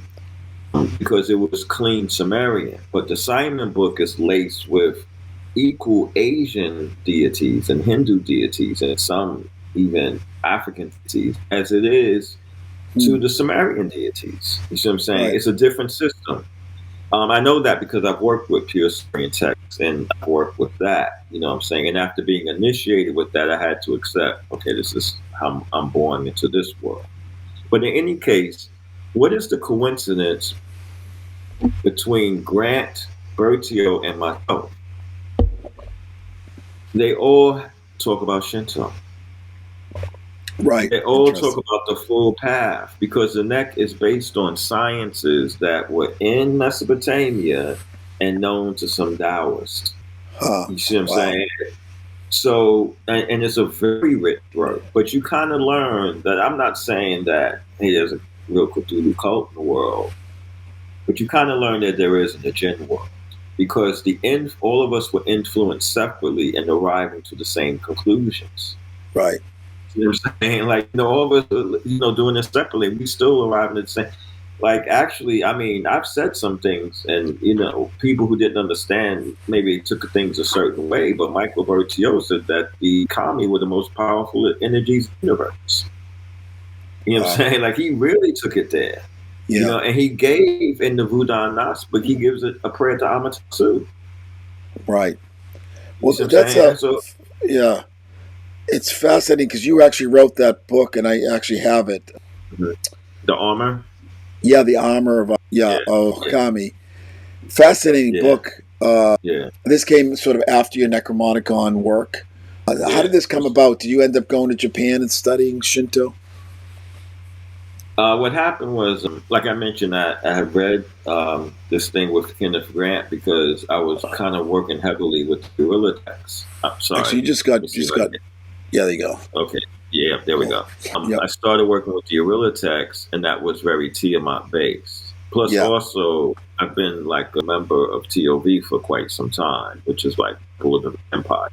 because it was clean Sumerian. But the Simon book is laced with equal Asian deities and Hindu deities and some even African deities as it is to the Sumerian deities. You see what I'm saying? Right. It's a different system. I know that because I've worked with pure Sumerian texts and I've worked with that, you know what I'm saying? And after being initiated with that, I had to accept, okay, this is how I'm born into this world. But in any case, what is the coincidence between Grant, Bertio, and myself? They all talk about Shinto. Right. They all talk about the full path because the Neck is based on sciences that were in Mesopotamia and known to some Taoists. You see what I'm saying? So, and it's a very rich work, but you kind of learn that I'm not saying that, hey, there's a real Cthulhu cult in the world, but you kind of learn that there is in the Jinn world because all of us were influenced separately and arriving to the same conclusions. Right. You know what I'm saying? Like, all of us, doing this separately, we still arriving at the same. Like, actually, I mean, I've said some things, and people who didn't understand maybe took things a certain way. But Michael Bertio said that the kami were the most powerful energies in the universe. You know what I'm saying? Like, he really took it there. Yeah. And he gave in the Vudan Nas, but he gives it a prayer to Amaterasu. Right. Well, yeah. It's fascinating because you actually wrote that book, and I actually have it. The Armor? Yeah, The Armor of Kami. Fascinating book. This came sort of after your Necromonicon work. How did this come about? Did you end up going to Japan and studying Shinto? What happened was, like I mentioned, I had read this thing with Kenneth Grant because I was kind of working heavily with guerrilla text. I'm sorry. Actually, yeah, there you go. Okay. Yeah, there we go. Yep. I started working with the guerrilla text, and that was very Tiamat based. Plus, also, I've been like a member of TOV for quite some time, which is like Temple of the Vampire.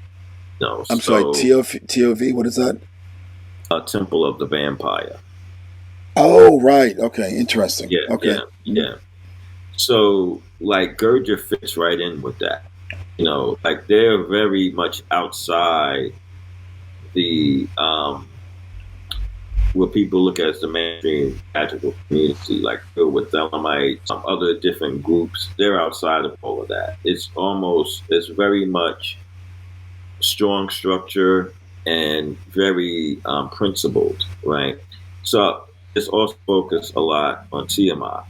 I'm sorry, TOV, what is that? Temple of the Vampire. Oh, right. Okay, interesting. Yeah, okay. Yeah. So, like, Gurja fits right in with that. Like, they're very much outside the what people look at as the mainstream magical community, like with Elamite, some other different groups. They're outside of all of that. It's very much strong structure and very principled, right? So it's also focused a lot on Tiamat,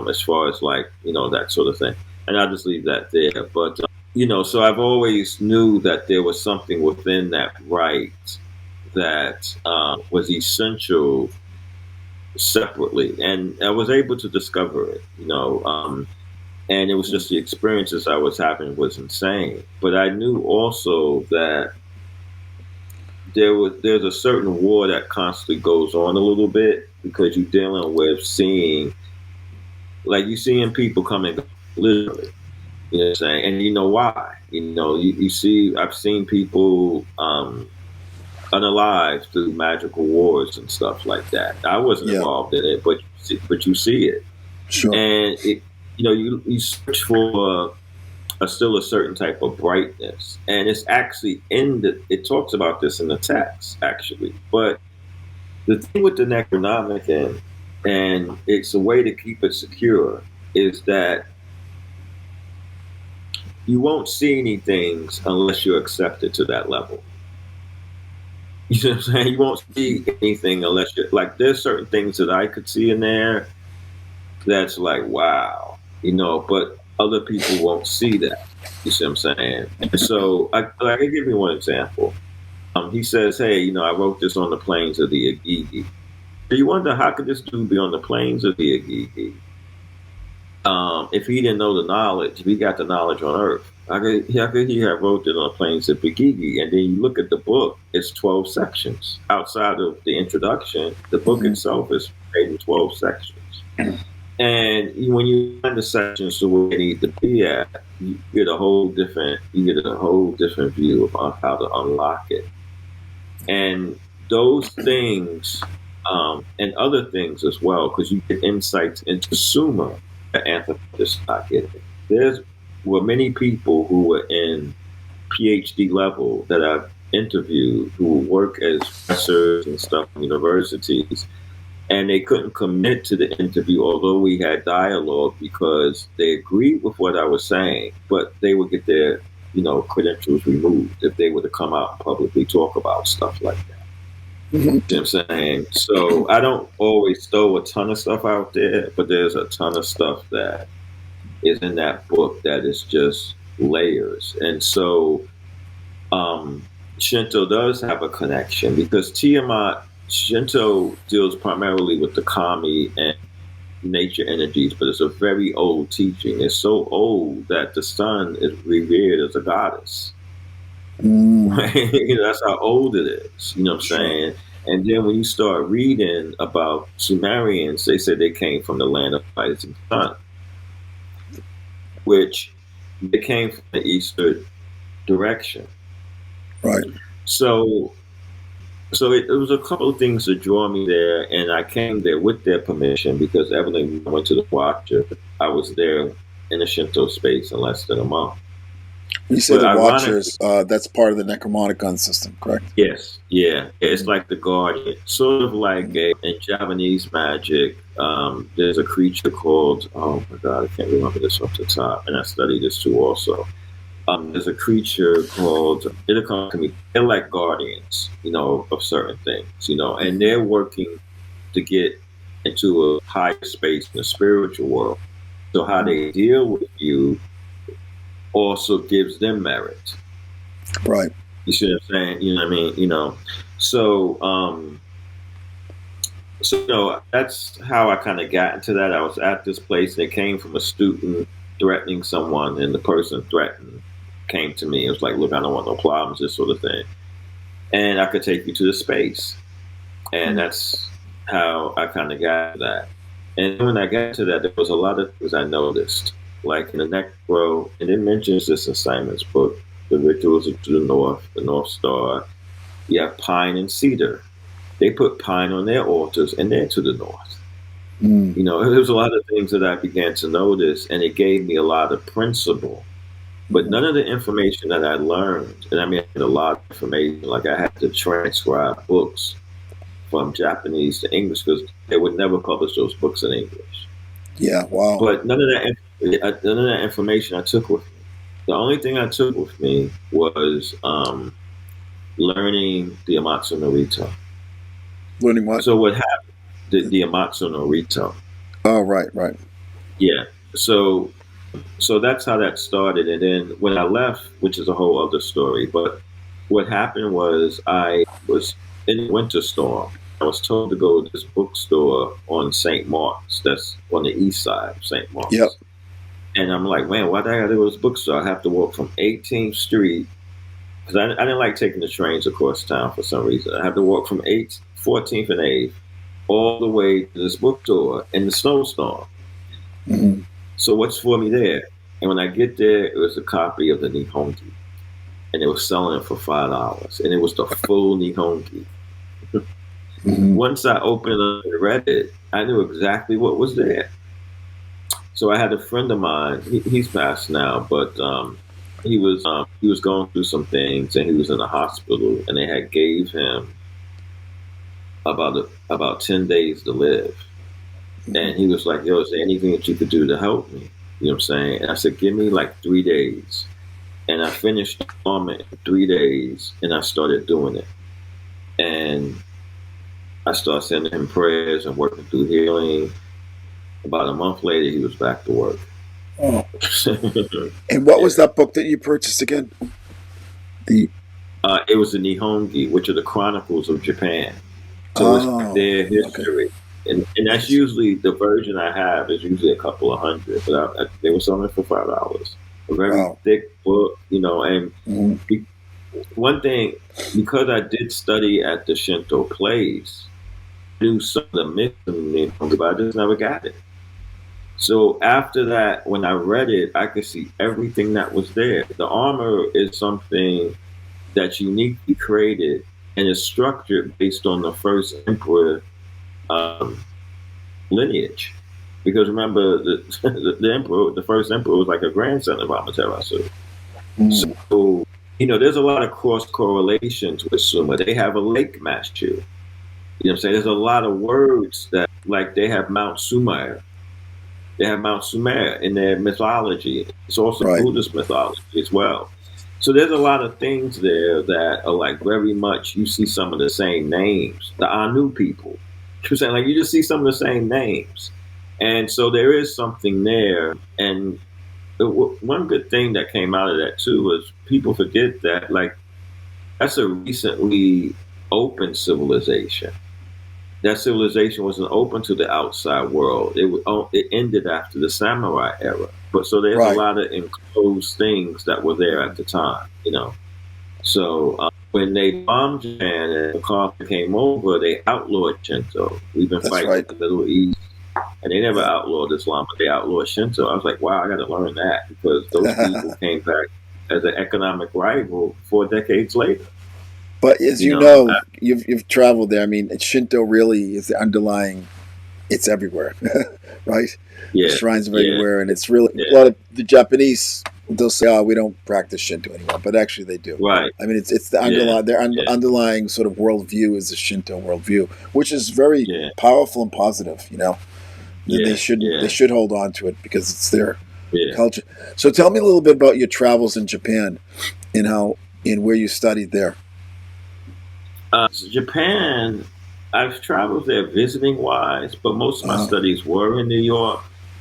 as far as like, that sort of thing. And I'll just leave that there. But, so I've always knew that there was something within that rite that was essential separately. And I was able to discover it, and it was just the experiences I was having was insane. But I knew also that there's a certain war that constantly goes on a little bit because you're dealing with seeing people coming literally. You know what I'm saying? And you know why? You see, I've seen people unalived through magical wars and stuff like that. I wasn't involved in it, but you see it. Sure. And it, you search for still a certain type of brightness, and it's actually it talks about this in the text actually. But the thing with the Necronomicon, and it's a way to keep it secure, is that you won't see anything unless you're accepted to that level. You know what I'm saying? You won't see anything unless you're like, there's certain things that I could see in there that's like, wow, but other people won't see that. You see what I'm saying? And so I can give you one example. He says, hey, I wrote this on the plains of the Agigi. So you wonder, how could this dude be on the plains of the Agigi? If he didn't know the knowledge, if he got the knowledge on Earth, how could he have wrote it on the plains of Agigi? And then you look at the book, it's 12 sections. Outside of the introduction, the book itself is made in 12 sections. And when you find the sections to where they need to be at, you get a whole different view of how to unlock it. And those things, and other things as well, because you get insights into Sumer that anthropologists not getting. Were many people who were in PhD level that I've interviewed who work as professors and stuff in universities, and they couldn't commit to the interview, although we had dialogue, because they agreed with what I was saying, but they would get their, credentials removed if they were to come out and publicly talk about stuff like that. You know what I'm saying? So I don't always throw a ton of stuff out there, but there's a ton of stuff that is in that book that is just layers. And so Shinto does have a connection, because Shinto deals primarily with the kami and nature energies, but it's a very old teaching. It's so old that the sun is revered as a goddess. That's how old it is. You know what I'm saying? And then when you start reading about Sumerians, they said they came from the land of rising sun, which they came from the eastern direction. Right. So it was a couple of things that drew me there, and I came there with their permission, because Evelyn went to the Watcher. I was there in the Shinto space in less than a month. You say the Watchers, that's part of the Necromonicon system, correct? Yes, yeah. It's like the Guardian. Sort of like in Japanese magic, there's a creature called, oh my God, I can't remember this off the top, and I studied this too also. There's a creature called, it'll come to me, they're like guardians, of certain things, and they're working to get into a higher space in the spiritual world. So how they deal with you also gives them merit. Right. You see what I'm saying? You know what I mean? So So that's how I kind of got into that. I was at this place, and it came from a student threatening someone, and the person threatened came to me. It was like, look, I don't want no problems, this sort of thing. And I could take you to the space. And that's how I kind of got to that. And when I got to that, there was a lot of things I noticed. Like in the Necro, and it mentions this in Simon's book, the rituals to the North Star. You have pine and cedar. They put pine on their altars, and they're to the north. You know, there was a lot of things that I began to notice, and it gave me a lot of principle. But none of the information that I learned, and I mean, I had a lot of information, like I had to transcribe books from Japanese to English because they would never publish those books in English. Yeah, wow. But none of that information I took with me. The only thing I took with me was learning the Amatsu no Rito. Learning what? So what happened? The Amatsu no Rito. Oh, right. Yeah. So that's how that started. And then when I left, which is a whole other story, but what happened was I was in a winter storm. I was told to go to this bookstore on St. Mark's. That's on the east side of St. Mark's. Yep. And I'm like, man, why do I got to go to this bookstore? I have to walk from 18th Street, because I didn't like taking the trains across town for some reason. I have to walk from 14th and 8th all the way to this bookstore in the snowstorm. Mm-hmm. So what's for me there? And when I get there, it was a copy of the Nihongi. And they were selling it for $5. And it was the full Nihongi. Once I opened it and read it, I knew exactly what was there. So I had a friend of mine, he's passed now, but he was going through some things, and he was in the hospital, and they had gave him about 10 days to live. And he was like, yo, is there anything that you could do to help me? You know what I'm saying? And I said, give me like 3 days. And I finished the garment in 3 days, and I started doing it. And I started sending him prayers and working through healing. About a month later, he was back to work. Oh. And what was that book that you purchased again? It was the Nihongi, which are the Chronicles of Japan. So it's their history. Okay. And that's usually the version I have is usually a couple of hundred, but they were selling it for $5. A very thick book, you know. And one thing, because I did study at the Shinto place, I knew some of the myths in the Nihongi, but I just never got it. So after that, when I read it, I could see everything that was there. The armor is something that's uniquely created and is structured based on the first emperor lineage. Because remember, the emperor, the first emperor, was like a grandson of Amaterasu. So, you know, there's a lot of cross correlations with Suma. They have a lake master. You know what I'm saying? There's a lot of words that, like, they have Mount Sumer. They have Mount Sumer in their mythology. It's also Buddhist mythology as well. So there's a lot of things there that are like very much, you see some of the same names. The Anu people. You're saying, like, you just see some of the same names. And so there is something there. And one good thing that came out of that too was people forget that, like, that's a recently open civilization. That civilization wasn't open to the outside world. It ended after the samurai era. But so there's a lot of enclosed things that were there at the time, you know. So when they bombed Japan and MacArthur came over, they outlawed Shinto. We've been fighting in the Middle East, and they never outlawed Islam, but they outlawed Shinto. I was like, wow, I got to learn that, because those people came back as an economic rival 4 decades later. But as you know, you've traveled there. I mean, Shinto really is the underlying. It's everywhere, right? Yeah, shrines everywhere, and it's really a lot of the Japanese. They'll say, "Oh, we don't practice Shinto anymore," but actually they do. Right. I mean, it's the underlying their underlying sort of worldview is the Shinto worldview, which is very powerful and positive. You know, they should hold on to it because it's their culture. So tell me a little bit about your travels in Japan and where you studied there. Japan, I've traveled there visiting wise, but most of my studies were in New York.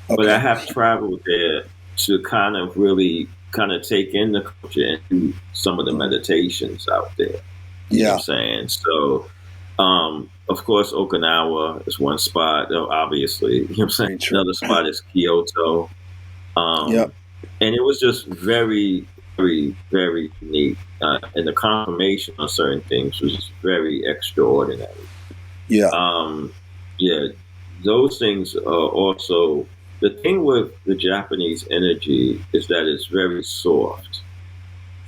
Okay. But I have traveled there to kind of really take in the culture and do some of the meditations out there. You know what I'm saying? So of course, Okinawa is one spot, obviously. You know what I'm saying? Another spot is Kyoto. Yep. And it was just very, very, very unique. And the confirmation on certain things was just very extraordinary. Yeah. Yeah, those things are also, the thing with the Japanese energy is that it's very soft.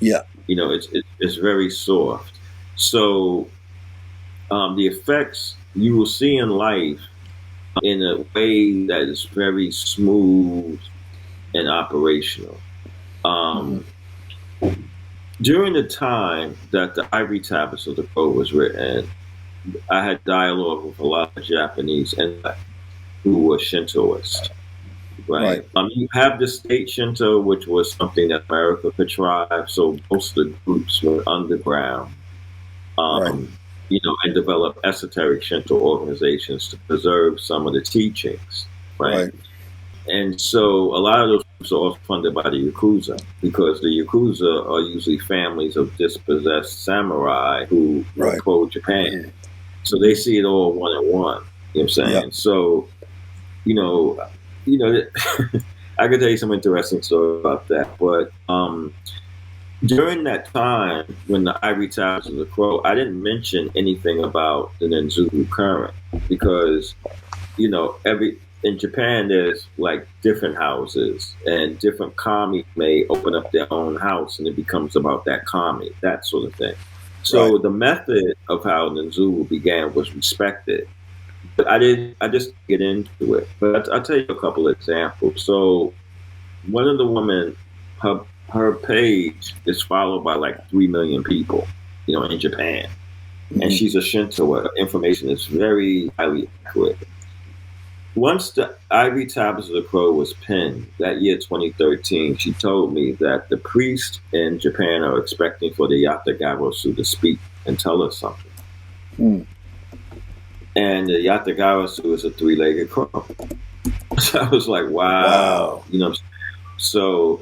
Yeah. You know, it's very soft. So the effects you will see in life in a way that is very smooth and operational. During the time that the Ivory Tablets of the Code was written, I had dialogue with a lot of Japanese and who were Shintoists. Right. You have the state Shinto, which was something that America contrived. So most of the groups were underground, you know, and developed esoteric Shinto organizations to preserve some of the teachings. Right. And so a lot of those groups are also funded by the Yakuza, because the Yakuza are usually families of dispossessed samurai who are pro-Japan. So they see it all one at one. You know what I'm saying? Yep. So, you know, I could tell you some interesting stories about that. But during that time, when the Ivory Tablets of the Crow, I didn't mention anything about the Nenzuru current, because, you know, in Japan, there's like different houses, and different kami may open up their own house, and it becomes about that kami, that sort of thing. So the method of how Nenzuru began was respected. But I just get into it. But I'll tell you a couple of examples. So one of the women, her page is followed by like 3 million people, you know, in Japan. And she's a Shinto. Her information is very highly accurate. Once the Ivory Tablets of the Crow was penned, that year 2013, she told me that the priests in Japan are expecting for the Yatagarasu to speak and tell us something. And the Yatagarasu is a 3-legged crow. So I was like, wow. You know, so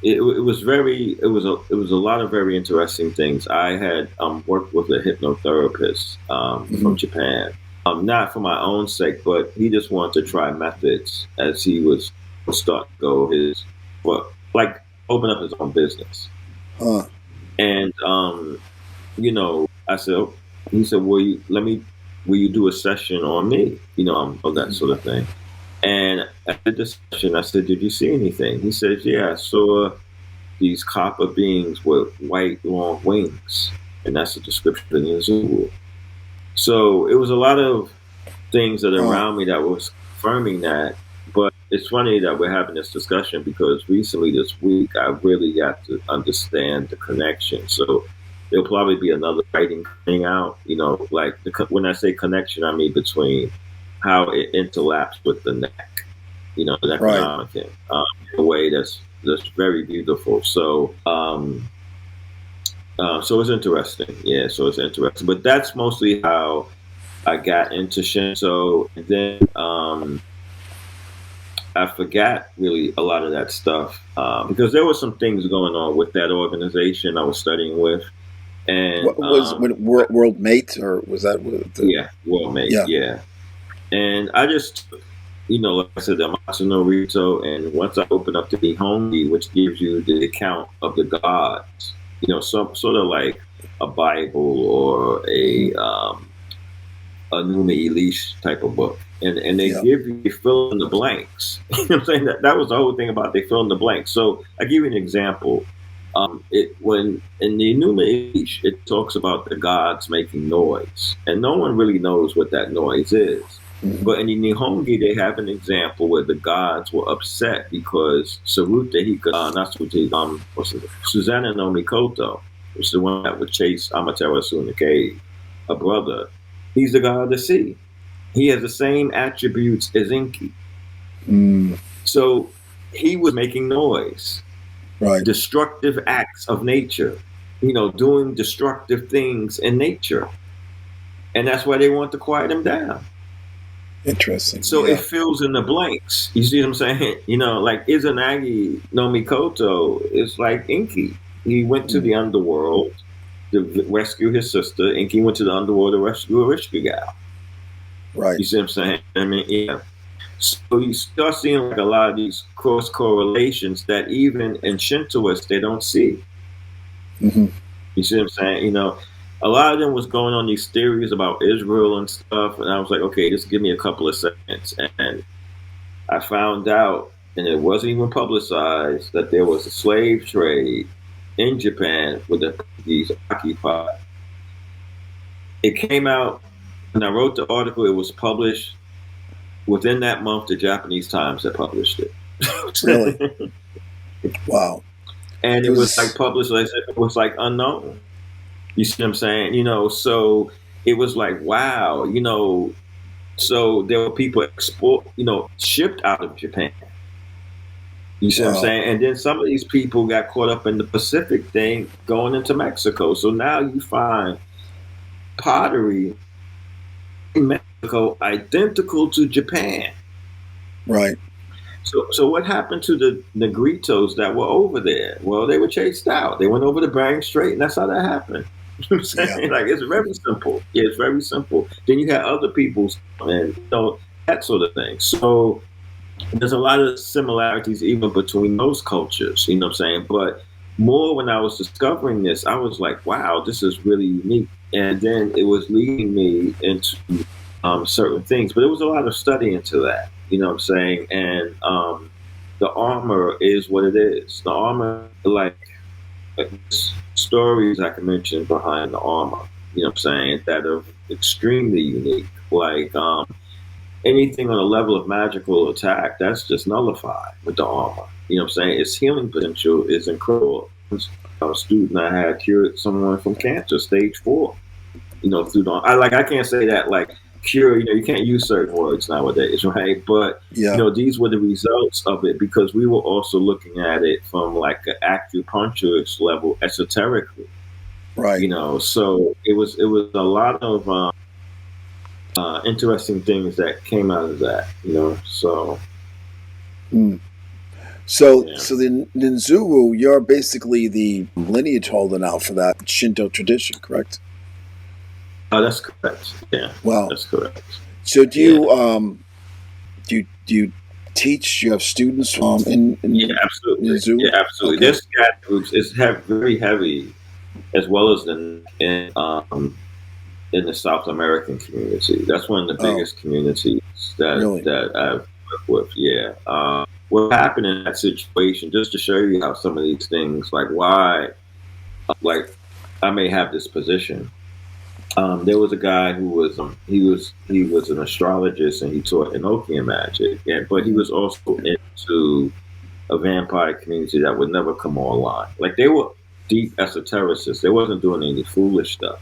it was a lot of very interesting things. I had worked with a hypnotherapist from Japan. Not for my own sake, but he just wanted to try methods as he was starting to go open up his own business. And you know, he said, will you do a session on me? You know, that sort of thing. And at the session, I said, did you see anything? He said, yeah, I saw these copper beings with white long wings, and that's the description in the zoo. So it was a lot of things that around me that was confirming that. But it's funny that we're having this discussion, because recently this week I really got to understand the connection. So there'll probably be another writing coming out. You know, like when I say connection, I mean between how it interlaps with the neck. You know, the Necromonicon, in a way that's very beautiful. So. So it's interesting. Yeah, so it's interesting. But that's mostly how I got into Shinto. And then I forgot really a lot of that stuff because there were some things going on with that organization I was studying with. And what was World Mate, or was that? World Mate. Yeah. And I just, you know, like I said, the Matsuno Rito, and once I opened up the Nihongi, which gives you the account of the gods, you know, some sort of like a Bible or a Numa Elish type of book. And they they fill in the blanks. You know what I'm saying? That was the whole thing about they fill in the blanks. So I give you an example. When in the Numa Elish, it talks about the gods making noise. And no one really knows what that noise is. Mm-hmm. But in the Nihongi, they have an example where the gods were upset because Susanna no Mikoto, which is the one that would chase Amaterasu in the cave, a brother, he's the god of the sea. He has the same attributes as Enki. So he was making noise. Right. Destructive acts of nature, you know, doing destructive things in nature. And that's why they want to quiet him down. Interesting. So it fills in the blanks. You see what I'm saying? You know, like Izanagi no Mikoto is like Enki. He went to the underworld to rescue his sister, and he went to the underworld to rescue a rich guy. Right. You see what I'm saying? I mean, yeah. So you start seeing like a lot of these cross correlations that even in Shintoists they don't see. Mm-hmm. You see what I'm saying? You know, a lot of them was going on these theories about Israel and stuff, and I was like, okay, just give me a couple of seconds. And I found out, and it wasn't even publicized, that there was a slave trade in Japan with the Portuguese occupied. It came out, when I wrote the article, it was published. Within that month, the Japanese Times had published it. Really? Wow. And it was like published, like I said, it was like unknown. You see what I'm saying? You know, so it was like, wow, you know, so there were people shipped out of Japan. You see what I'm saying? And then some of these people got caught up in the Pacific thing going into Mexico. So now you find pottery in Mexico identical to Japan. Right. So what happened to the Negritos that were over there? Well, they were chased out. They went over to Bering Strait, and that's how that happened. You know what I'm saying? Yeah. Like, it's very simple. Yeah, it's very simple. Then you had other people's, and that sort of thing. So there's a lot of similarities even between those cultures. You know what I'm saying? But more when I was discovering this, I was like, wow, this is really unique. And then it was leading me into certain things. But it was a lot of study into that. You know what I'm saying? And the armor is what it is. The armor, like stories I can mention behind the armor, you know what I'm saying, that are extremely unique. Like anything on a level of magical attack, that's just nullified with the armor. You know what I'm saying? Its healing potential is incredible. A student I had cured someone from cancer, stage 4. You know, through the I can't say that like cure, you know, you can't use certain words nowadays, right? But yeah. You know, these were the results of it because we were also looking at it from like an acupuncturist level, esoterically, right? You know, so it was a lot of interesting things that came out of that, you know. So, so the Ninzuru, you're basically the lineage holder now for that Shinto tradition, correct? That's correct. Yeah. Wow. That's correct. So do you do you teach? You have students in yeah, absolutely. Ninzuru? Yeah, absolutely. Okay. This cat groups is very heavy, as well as in the South American community. That's one of the biggest communities that I've worked with. Yeah. What happened in that situation? Just to show you how some of these things, like why, like I may have this position. There was a guy who was he was an astrologist and he taught Enochian magic, but he was also into a vampire community that would never come online. Like they were deep esotericists. They wasn't doing any foolish stuff.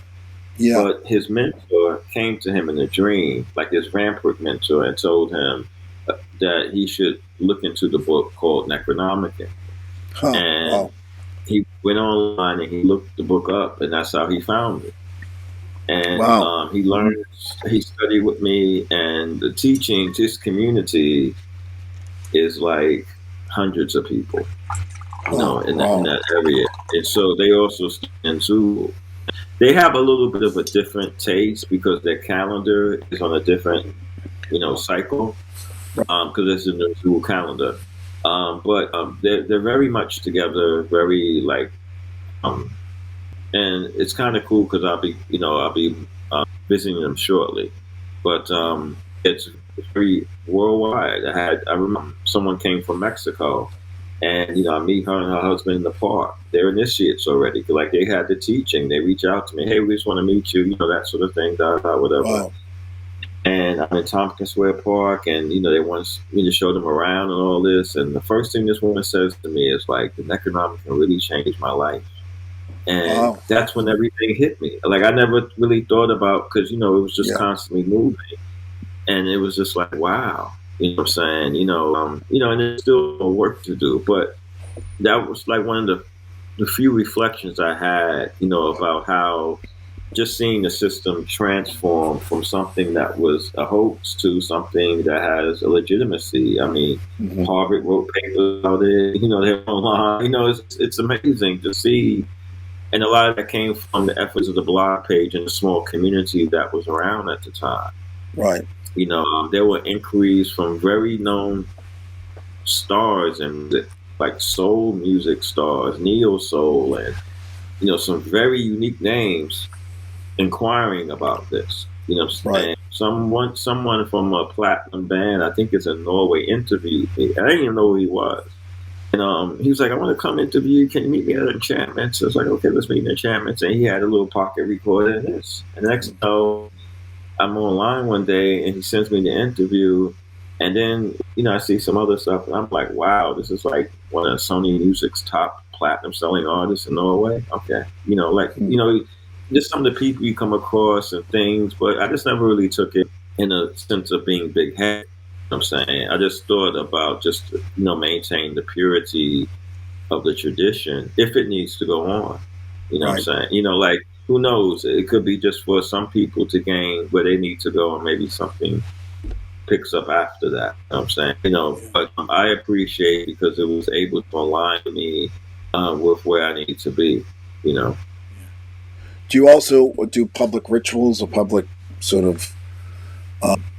Yeah. But his mentor came to him in a dream, like his vampiric mentor, and told him that he should look into the book called Necromonicon. And he went online and he looked the book up, and that's how he found it. And he learned, he studied with me, and the teaching, this community is like hundreds of people, you know, in that area. And so they also stand to, they have a little bit of a different taste because their calendar is on a different, you know, cycle, because it's a new calendar. But they're very much together, very like, and it's kind of cool because I'll be visiting them shortly, but it's very worldwide. I remember someone came from Mexico, and you know I meet her and her husband in the park. They're initiates already, like they had the teaching. They reach out to me, hey, we just want to meet you, you know, that sort of thing, whatever. Wow. And I'm in Tompkins Square Park, and you know they want me to show them around and all this. And the first thing this woman says to me is like, the Necromonicon really changed my life. And that's when everything hit me. Like I never really thought about, because you know it was just constantly moving, and it was just like, wow, you know what I'm saying? You know, and there's still more work to do, but that was like one of the few reflections I had, you know, about how just seeing the system transform from something that was a hoax to something that has a legitimacy. I mean, Harvard wrote papers about it, you know, they're online. You know, it's amazing to see And a lot of that came from the efforts of the blog page and the small community that was around at the time. Right. There were inquiries from very known stars and like soul music stars, neo soul, and some very unique names inquiring about this. Right. Someone from a platinum band, I think it's in Norway, interviewed me. I didn't even know who he was. And he was like, I want to come interview you. Can you meet me at Enchantments? So I was like, okay, let's meet at Enchantments. And he had a little pocket recorder of this. And the next thing I know, I'm online one day and he sends me the interview. And then, I see some other stuff and I'm like, wow, this is like one of Sony Music's top platinum selling artists in Norway. Okay. Just some of the people you come across and things, but I just never really took it in a sense of being big head. I'm saying I just thought about just maintain the purity of the tradition if it needs to go on. Right. What I'm saying? Like who knows? It could be just for some people to gain where they need to go, and maybe something picks up after that. You know what I'm saying? But I appreciate because it was able to align me with where I need to be. Do you also do public rituals or public sort of?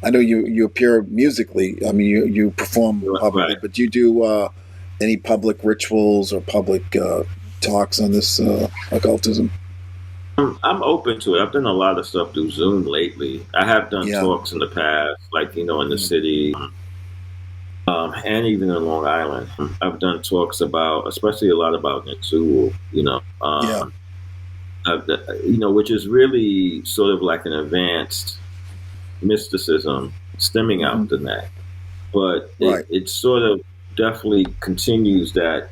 I know you appear musically. I mean, you perform publicly, right. But do you do any public rituals or public talks on this occultism? I'm open to it. I've done a lot of stuff through Zoom lately. I have done talks in the past, like in the city, and even in Long Island. I've done talks about, especially a lot about Nitsuo. Which is really sort of like an advanced mysticism stemming out the neck, but it sort of definitely continues that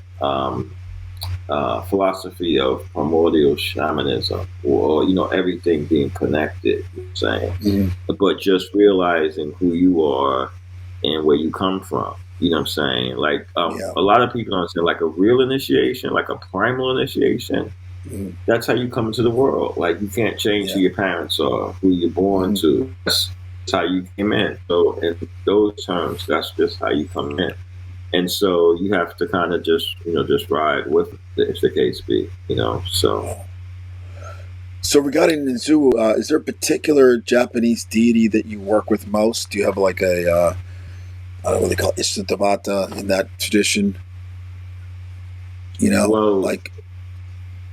philosophy of primordial shamanism, or everything being connected. But just realizing who you are and where you come from. You know what I'm saying? Like a lot of people don't say like a real initiation, like a primal initiation. That's how you come into the world. Like you can't change who your parents are, who you're born to. That's how you came in. So in those terms, that's just how you come in. And so you have to kind of just ride with it, if the case be, so. So regarding Nitsuo, is there a particular Japanese deity that you work with most? Do you have like a, I don't know what they call it, Ishitavata in that tradition? Like.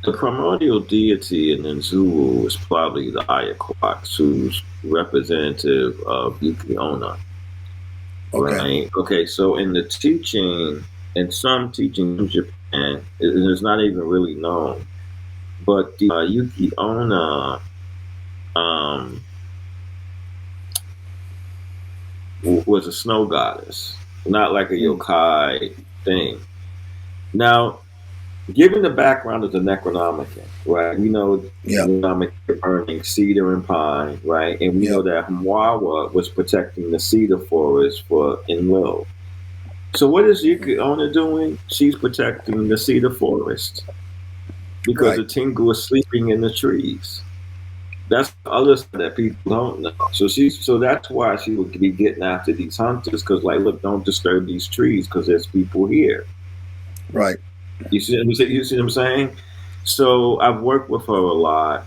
The primordial deity in Nitsuo is probably the Ayaquax, who's representative of Yuki Onna. Okay. Right? Okay, so in the teaching, in some teaching in Japan, it's not even really known. But the Yuki Onna was a snow goddess, not like a yokai thing. Now, given the background of the Necronomicon, right? Necronomicon burning cedar and pine, right? And we know that Mwawa was protecting the cedar forest for Enlil. So what is Yuki Onna doing? She's protecting the cedar forest because the Tengu is sleeping in the trees. That's the other side that people don't know. So that's why she would be getting after these hunters, because like, look, don't disturb these trees because there's people here. Right. You see what I'm saying? So I've worked with her a lot,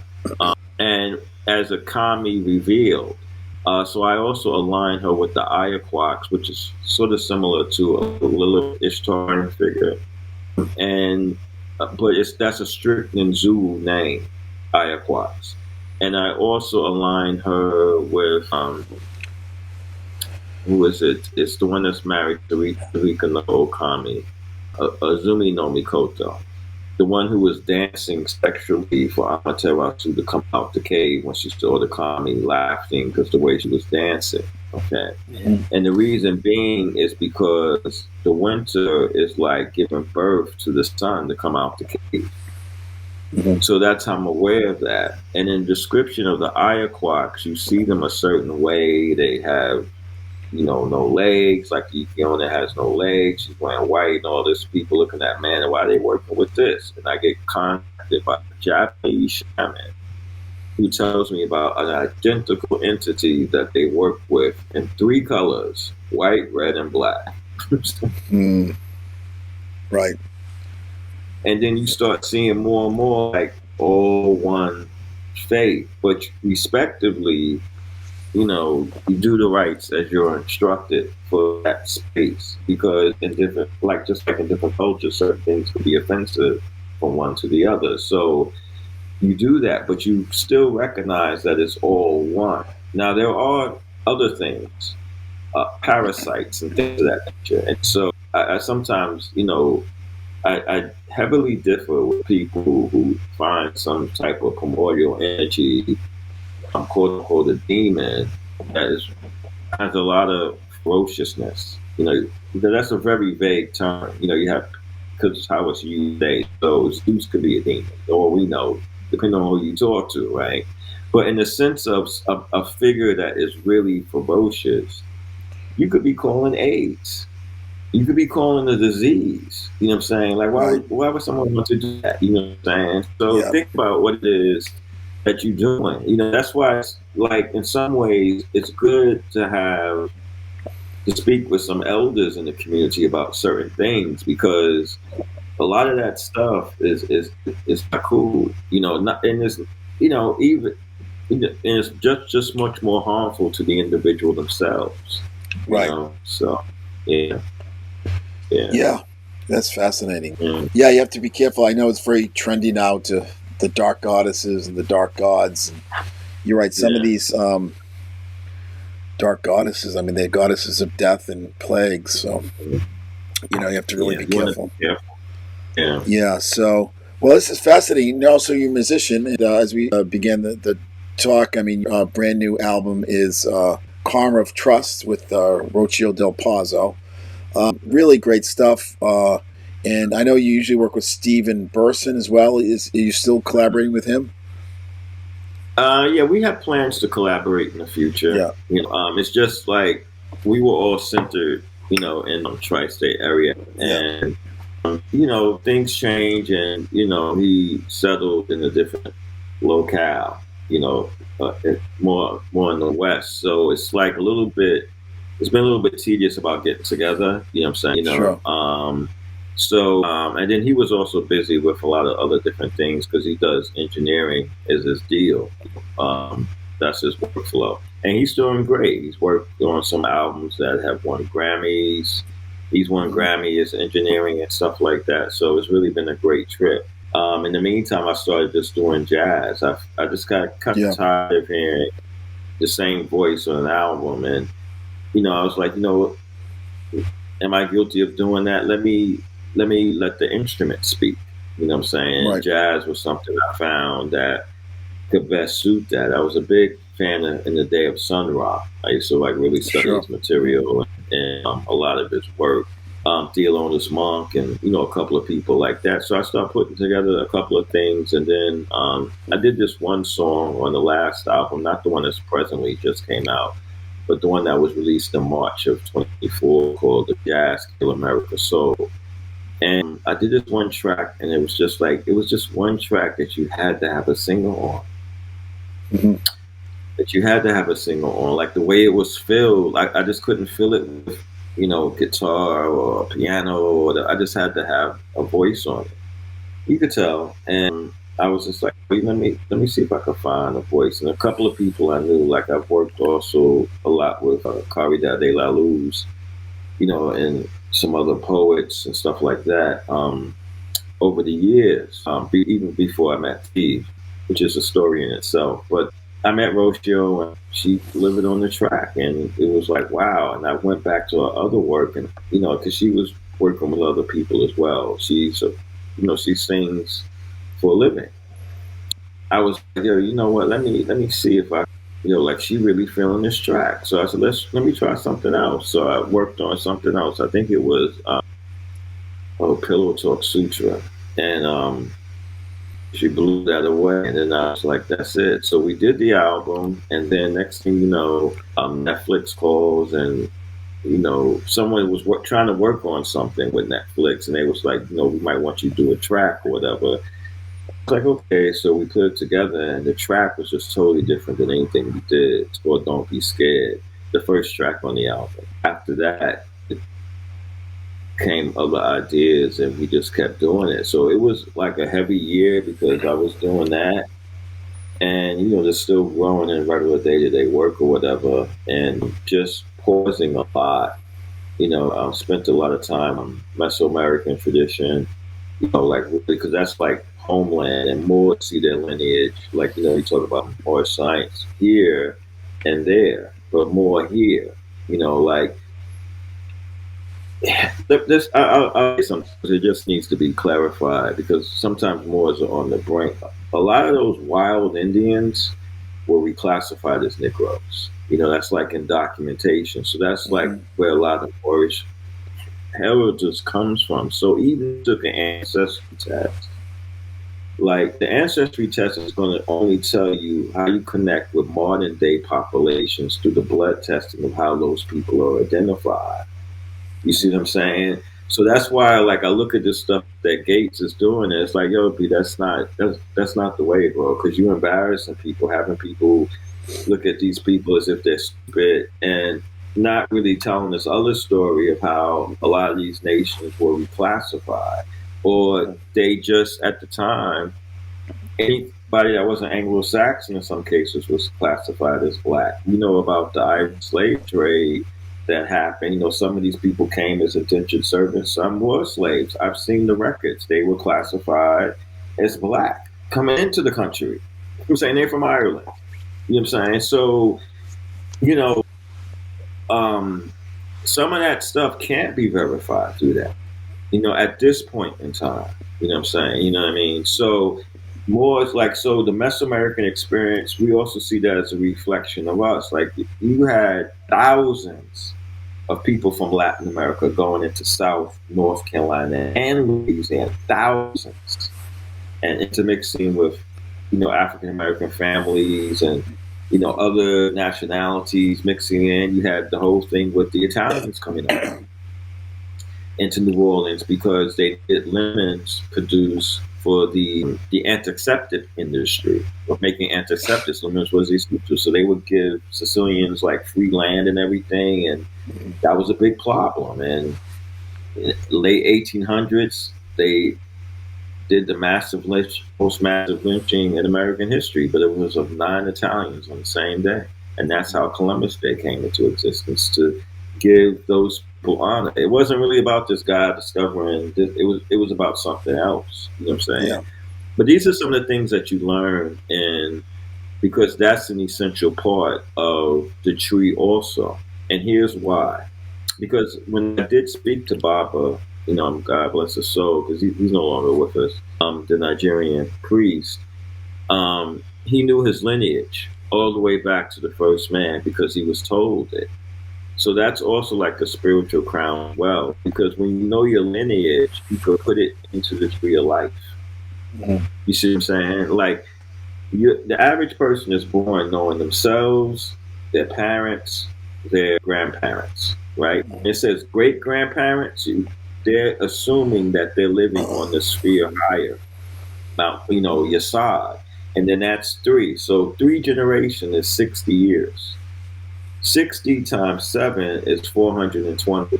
and as a kami revealed. So I also align her with the Ayaquax, which is sort of similar to a Lilith Ishtarian figure, and but that's a strict Nitsuo name, Ayaquax. And I also align her with who is it? It's the one that's married to Rika no Okami. Azumi no Mikoto, the one who was dancing sexually for Amaterasu to come out the cave when she saw the kami laughing because the way she was dancing. Okay, and the reason being is because the winter is like giving birth to the sun to come out the cave. So that's how I'm aware of that. And in description of the Ayaquax, you see them a certain way. They have no legs, like Yuki Onna has no legs. She's wearing white and all this. People looking at, man, why are they working with this? And I get contacted by a Japanese shaman who tells me about an identical entity that they work with in 3 colors, white, red, and black. Right. And then you start seeing more and more, like all one faith, but respectively, you do the rites as you're instructed for that space, because in different, like just like in different cultures, certain things could be offensive from one to the other. So you do that, but you still recognize that it's all one. Now there are other things, parasites and things of that nature, and so I sometimes, I heavily differ with people who find some type of primordial energy, quote unquote, a demon that has a lot of ferociousness. Because that's a very vague term. You have, because how it's used today. So Zeus could be a demon, or we know, depending on who you talk to, right? But in the sense of a figure that is really ferocious, you could be calling AIDS. You could be calling a disease. You know what I'm saying? Like, why would someone want to do that? You know what I'm saying? So think about what it is that you're doing. That's why it's like, in some ways, it's good to speak with some elders in the community about certain things, because a lot of that stuff is not cool. Not in this, even, and it's just much more harmful to the individual themselves. Right. So, yeah. Yeah, that's fascinating. Yeah, you have to be careful. I know it's very trendy now to the dark goddesses and the dark gods. And you're right. Some of these dark goddesses, I mean, they're goddesses of death and plagues. So, you have to really be careful. Yeah. Yeah. So, well, this is fascinating. Also, you're a musician. And as we began the talk, I mean, brand new album is Karma of Trust with Rocio Del Pazzo. Really great stuff. And I know you usually work with Steven Burson as well. Are you still collaborating with him? Yeah, we have plans to collaborate in the future. Yeah. It's just like we were all centered, in the tri-state area, and things change, and he settled in a different locale, more in the West. So it's like it's been a little bit tedious about getting together. You know what I'm saying? Sure. And then he was also busy with a lot of other different things, because he does engineering as his deal. That's his workflow. And he's doing great. He's worked on some albums that have won Grammys. He's won Grammys engineering and stuff like that. So it's really been a great trip. In the meantime, I started just doing jazz. I just got kind of tired of hearing the same voice on an album. And, I was like, am I guilty of doing that? Let me let the instrument speak. You know what I'm saying? Right. Jazz was something I found that could best suit that. I was a big fan in the day of Sun Ra. I used to really study his material and a lot of his work. Theolonus Monk and, a couple of people like that. So I started putting together a couple of things. And then I did this one song on the last album, not the one that's presently just came out, but the one that was released in March of 2024, called The Jazz Kill America Soul. And I did this one track, and it was just one track that you had to have a singer on. Mm-hmm. That you had to have a singer on. Like the way it was filled, I just couldn't fill it with, guitar or piano. I just had to have a voice on it. You could tell. And I was just like, let me see if I could find a voice. And a couple of people I knew, like I've worked also a lot with Caridad de la Luz, and some other poets and stuff like that over the years, even before I met Steve, which is a story in itself. But I met Rocio, and she delivered on the track, and it was like, wow. And I went back to her other work, and, because she was working with other people as well. She sings for a living. I was like, yo, you know what? Let me see if I, like she really feeling this track. So I said, let me try something else. So I worked on something else. I think it was Pillow Talk Sutra, and she blew that away. And then I was like, that's it. So we did the album, and then next thing you know, Netflix calls, and someone was trying to work on something with Netflix, and they was like, we might want you to do a track or whatever. I was like, okay, so we put it together, and the track was just totally different than anything we did. It's called Don't Be Scared, the first track on the album. After that, it came came other ideas, and we just kept doing it. So it was like a heavy year because I was doing that, and just still growing in regular day-to-day work or whatever, and just pausing a lot. Spent a lot of time on Mesoamerican tradition, like because that's like homeland, and more see their lineage. Like you talk about more science here and there, but more here. Like this. I'll say something. It just needs to be clarified because sometimes Moors are on the brink. A lot of those wild Indians were reclassified as Negroes. That's like in documentation. So that's like where a lot of Moorish heritage comes from. So even took an ancestry test. Like the ancestry test is going to only tell you how you connect with modern day populations through the blood testing of how those people are identified. You see what I'm saying? So that's why, like, I look at this stuff that Gates is doing, and it's like, yo, B, that's not the way, bro. Because you're embarrassing people, having people look at these people as if they're stupid, and not really telling this other story of how a lot of these nations were reclassified, or they just at the time, anybody that wasn't Anglo-Saxon in some cases was classified as black. About the Irish slave trade that happened. Some of these people came as indentured servants. Some were slaves. I've seen the records. They were classified as black coming into the country. I'm saying they're from Ireland. You know what I'm saying? So, some of that stuff can't be verified through that, at this point in time. You know what I'm saying? You know what I mean? So, more is like, so the Mesoamerican experience, we also see that as a reflection of us. Like, you had thousands of people from Latin America going into South, North Carolina, and Louisiana, thousands, and intermixing with, African American families and, other nationalities mixing in. You had the whole thing with the Italians coming up into New Orleans because they did lemons produced for the antiseptic industry of making antiseptics. Lemons was these, so they would give Sicilians like free land and everything, and that was a big problem. And in the late 1800s, they did the most massive lynching in American history, but it was of 9 Italians on the same day. And that's how Columbus Day came into existence, to give those people honor. It wasn't really about this guy discovering this. It was about something else. You know what I'm saying? Yeah. But these are some of the things that you learn, and because that's an essential part of the tree also. And here's why. Because when I did speak to Baba, God bless his soul, because he's no longer with us, the Nigerian priest, he knew his lineage all the way back to the first man because he was told it. So that's also like a spiritual crown as well, because when you know your lineage, you can put it into the tree of life. Mm-hmm. You see what I'm saying? Like, the average person is born knowing themselves, their parents, their grandparents, right? Mm-hmm. It says great-grandparents, they're assuming that they're living on the sphere higher. Now, your side. And then that's 3. So 3 generations is 60 years. 60 times 7 is 420.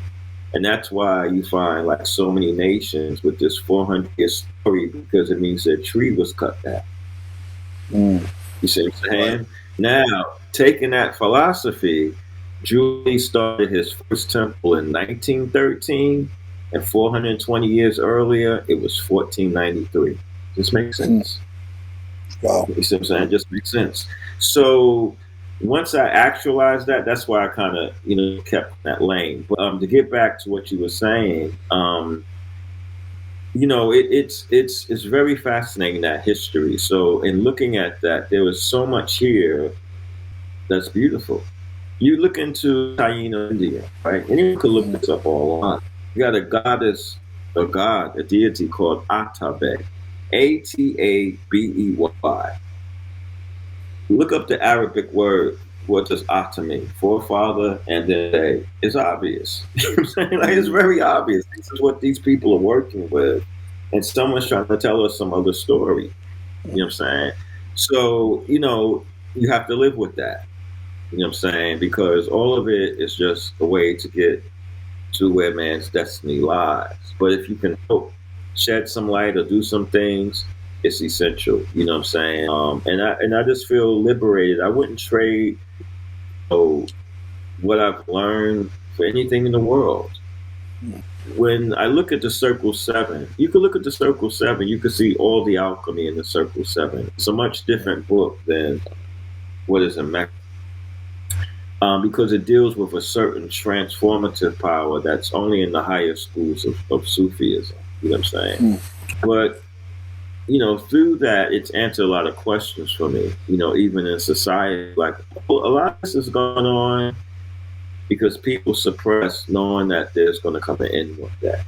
And that's why you find like so many nations with this 400-year story, because it means their tree was cut down. You see what I'm saying? Right. Now, taking that philosophy, Julie started his first temple in 1913, and 420 years earlier, it was 1493. This makes sense. Wow. You see what I'm saying? It just makes sense. So once I actualized that, that's why I kind of, kept that lane. But to get back to what you were saying, it's very fascinating, that history. So in looking at that, there was so much here that's beautiful. You look into Taino, India, right? Anyone could look this up online. You got a goddess, a deity called Atabe, Atabey. Look up the Arabic word. What does Ata mean? Forefather, and then it's obvious. You know what I'm saying? Like, it's very obvious. This is what these people are working with, and someone's trying to tell us some other story. You know what I'm saying? So, you have to live with that. You know what I'm saying? Because all of it is just a way to get to where man's destiny lies. But if you can help shed some light or do some things, it's essential. You know what I'm saying? And I just feel liberated. I wouldn't trade, what I've learned for anything in the world. When I look at the Circle 7, you can look at the Circle 7, you can see all the alchemy in the Circle 7. It's a much different book than what is in Mecca. Because it deals with a certain transformative power that's only in the higher schools of Sufism. You know what I'm saying? But, through that, it's answered a lot of questions for me, even in society. Like, a lot of this is going on because people suppress knowing that there's going to come an end one day.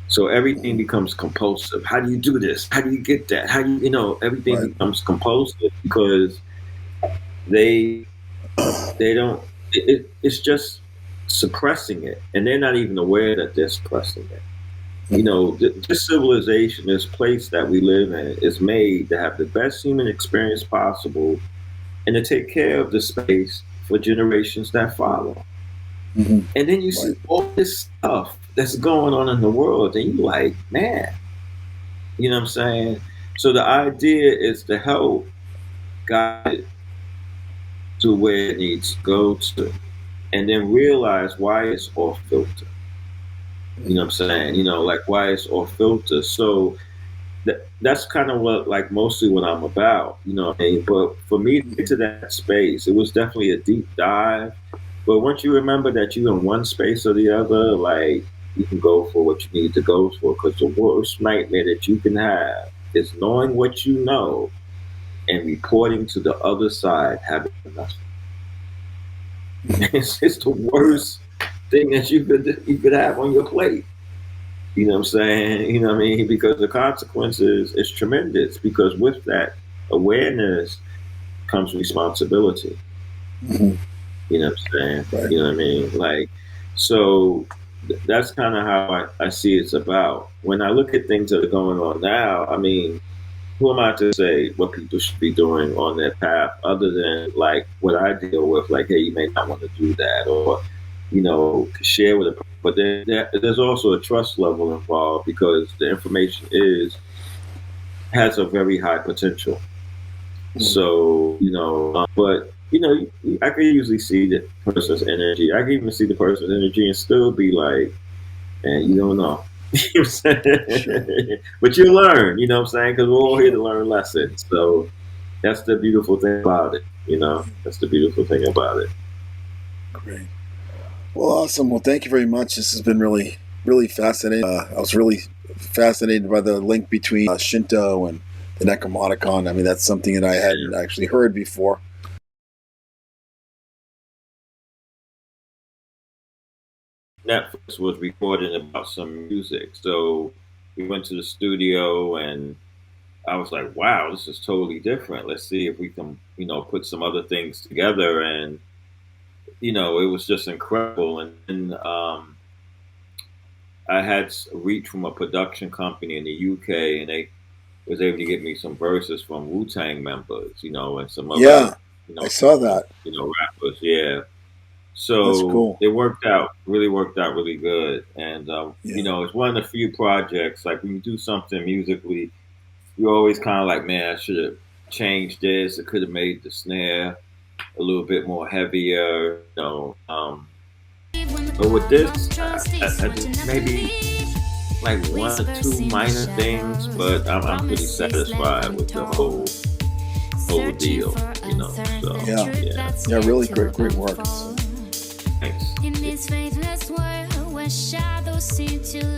So everything becomes compulsive. How do you do this? How do you get that? How do everything becomes compulsive because they don't, it's just suppressing it. And they're not even aware that they're suppressing it. This civilization, this place that we live in is made to have the best human experience possible and to take care of the space for generations that follow. And then you see all this stuff that's going on in the world, and you're like, man, you know what I'm saying? So the idea is to help guide it to where it needs to go to, and then realize why it's off filter. You know what I'm saying? Like why it's off filter. So that's kind of mostly what I'm about, But for me to get to that space, it was definitely a deep dive. But once you remember that you're in one space or the other, like you can go for what you need to go for. Because the worst nightmare that you can have is knowing what you know and reporting to the other side having nothing. It's the worst thing that you could have on your plate. You know what I'm saying? You know what I mean? Because the consequences is tremendous. Because with that awareness comes responsibility. You know what I'm saying? Right. You know what I mean? Like, so that's kind of how I see it's about. When I look at things that are going on now, I mean, who am I to say what people should be doing on their path other than like what I deal with? Like, hey, you may not want to do that, or share with it. But there's also a trust level involved because the information has a very high potential. So but I can usually see the person's energy. I can even see the person's energy and still be like, man, you don't know. You know what I'm saying? Sure. But you learn, you know what I'm saying? Because we're all here to learn lessons. So that's the beautiful thing about it. That's the beautiful thing about it. Great. Well, awesome. Well, thank you very much. This has been really, really fascinating. I was really fascinated by the link between Shinto and the Necromonicon. I mean, that's something that I hadn't actually heard before. Netflix was recording about some music. So we went to the studio and I was like, wow, this is totally different. Let's see if we can, put some other things together. And, it was just incredible. And I had reach from a production company in the UK and they was able to get me some verses from Wu-Tang members, and some other, I saw that. Rappers. Yeah. So cool. It worked out really good. And, it's one of the few projects, like when you do something musically, you're always kind of like, man, I should have changed this. It could have made the snare a little bit more heavier, But with this, I just maybe like one or two minor things, but I'm pretty satisfied with the whole deal, So, yeah, really great work. Thanks. In this faithless world where shadows seem to